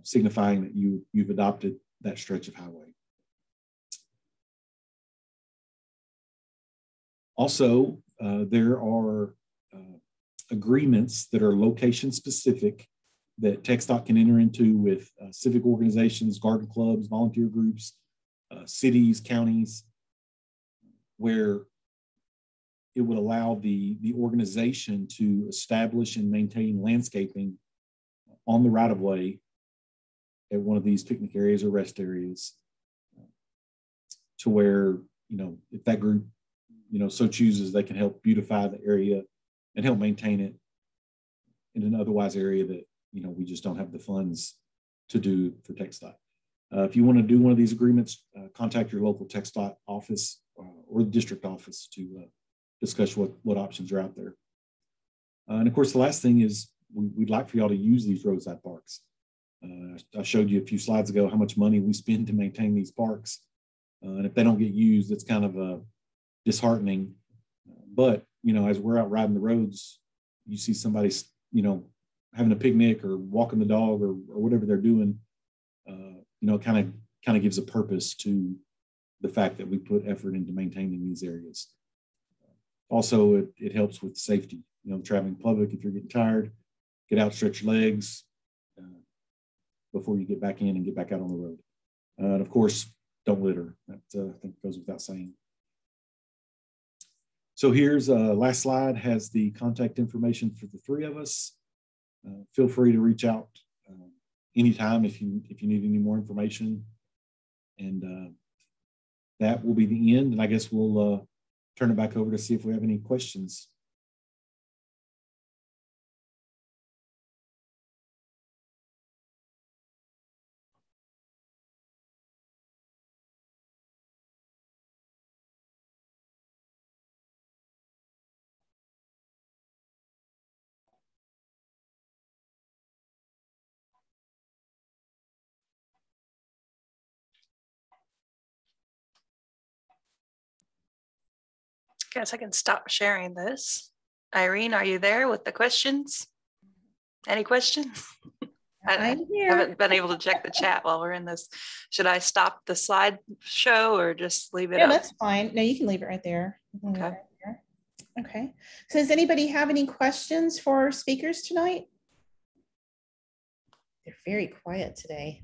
signifying that you've adopted that stretch of highway. Also, there are agreements that are location specific that Txdot can enter into with civic organizations, garden clubs, volunteer groups, cities, counties, where it would allow the organization to establish and maintain landscaping on the right of way at one of these picnic areas or rest areas, to where, if that group, so chooses, they can help beautify the area and help maintain it in an otherwise area that, we just don't have the funds to do for Txdot. If you want to do one of these agreements, contact your local Txdot office or the district office to discuss what options are out there. And of course, the last thing is we'd like for y'all to use these roadside parks. I showed you a few slides ago how much money we spend to maintain these parks. And if they don't get used, it's kind of disheartening. But, as we're out riding the roads, you see somebody, having a picnic or walking the dog or whatever they're doing, kind of gives a purpose to the fact that we put effort into maintaining these areas. Also, it helps with safety. The traveling public, if you're getting tired, get out, stretch your legs before you get back in and get back out on the road. And of course, don't litter. That I think goes without saying. So here's last slide, has the contact information for the three of us. Feel free to reach out anytime if you need any more information. And that will be the end. And I guess we'll turn it back over to see if we have any questions. Guess I can stop sharing this. Irene, are you there with the questions? Any questions? I haven't been able to check the chat while we're in this. Should I stop the slideshow or just leave it up? That's fine. No, you can leave it right there. Okay. Okay. So does anybody have any questions for our speakers tonight? They're very quiet today.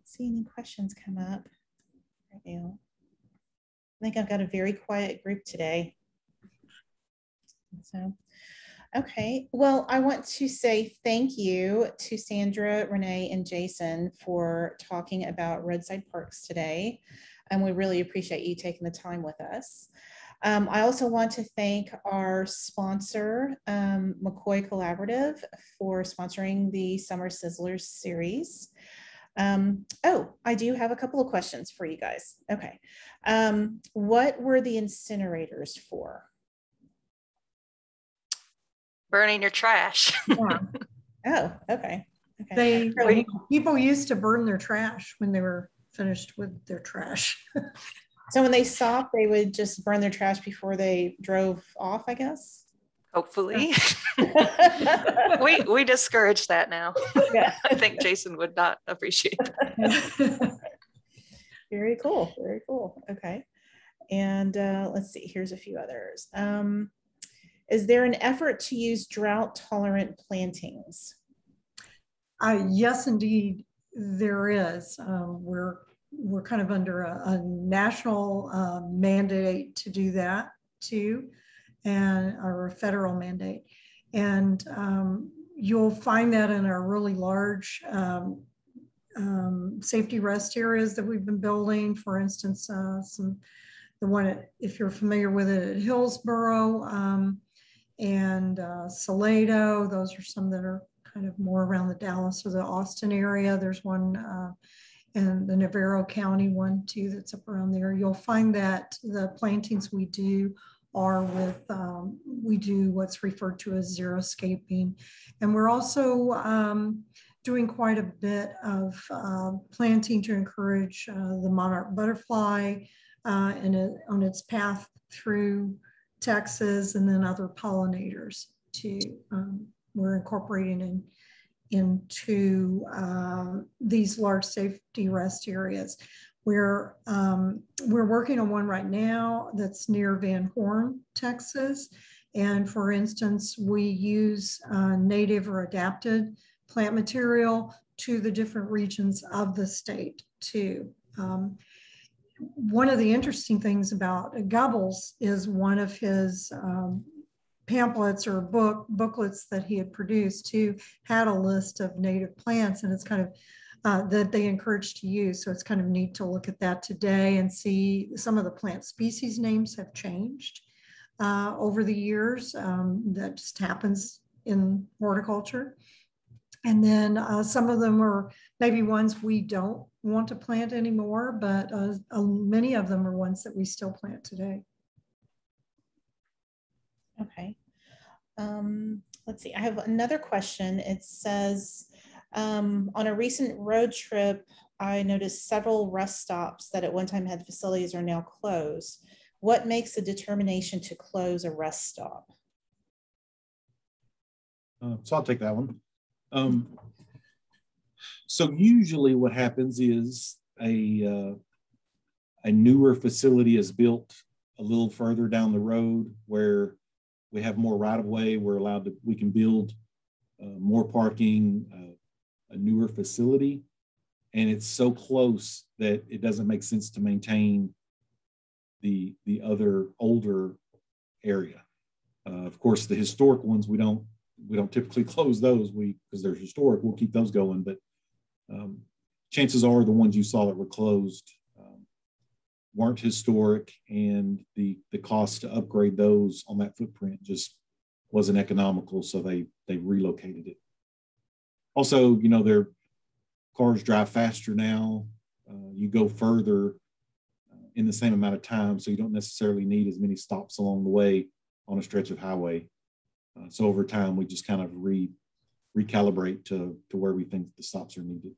See any questions come up right now. I think I've got a very quiet group today. So, okay. Well, I want to say thank you to Sandra, Renee, and Jason for talking about roadside parks today. And we really appreciate you taking the time with us. I also want to thank our sponsor, McCoy Collaborative, for sponsoring the Summer Sizzlers series. I do have a couple of questions for you guys. Okay. What were the incinerators for? Burning your trash. Yeah. Oh, okay. Okay. People used to burn their trash when they were finished with their trash. So when they stopped, they would just burn their trash before they drove off, I guess. Hopefully. we discourage that now. Yeah. I think Jason would not appreciate that. Very cool. Very cool. Okay. And let's see, here's a few others. Is there an effort to use drought tolerant plantings? Yes, indeed, there is. We're kind of under a national mandate to do that too, or a federal mandate. And you'll find that in our really large safety rest areas that we've been building. For instance, the one if you're familiar with it at Hillsborough and Salado, those are some that are kind of more around the Dallas or the Austin area. There's one in the Navarro County one too that's up around there. You'll find that the plantings we do are with, we do what's referred to as xeriscaping. And we're also doing quite a bit of planting to encourage the monarch butterfly on its path through Texas, and then other pollinators too. We're incorporating into these large safety rest areas. We're working on one right now that's near Van Horn, Texas. And for instance, we use native or adapted plant material to the different regions of the state too. One of the interesting things about Gubbles is one of his pamphlets or booklets that he had produced too had a list of native plants, and it's kind of that they encourage to use. So it's kind of neat to look at that today and see some of the plant species names have changed over the years. That just happens in horticulture. And then some of them are maybe ones we don't want to plant anymore, but many of them are ones that we still plant today. Okay. Let's see, I have another question. It says, on a recent road trip, I noticed several rest stops that at one time had facilities are now closed. What makes a determination to close a rest stop? So I'll take that one. So usually what happens is a newer facility is built a little further down the road where we have more right of way. We can build more parking, a newer facility, and it's so close that it doesn't make sense to maintain the other older area. Of course, the historic ones we don't typically close those because they're historic. We'll keep those going, but chances are the ones you saw that were closed weren't historic, and the cost to upgrade those on that footprint just wasn't economical, so they relocated it. Also, you know, their cars drive faster now. You go further in the same amount of time, so you don't necessarily need as many stops along the way on a stretch of highway. So over time, we just kind of recalibrate to where we think the stops are needed.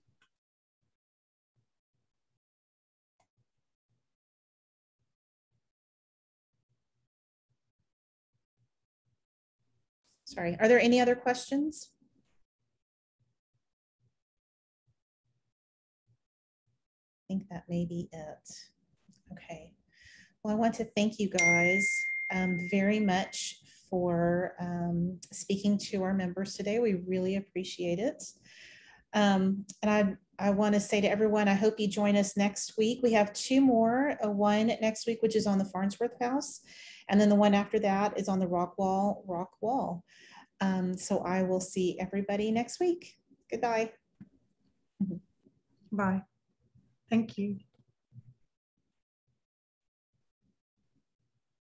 Sorry, are there any other questions? I think that may be it. Okay. Well, I want to thank you guys very much for speaking to our members today. We really appreciate it. And I want to say to everyone, I hope you join us next week. We have two more, one next week, which is on the Farnsworth House. And then the one after that is on the rock wall. So I will see everybody next week. Goodbye. Bye. Thank you.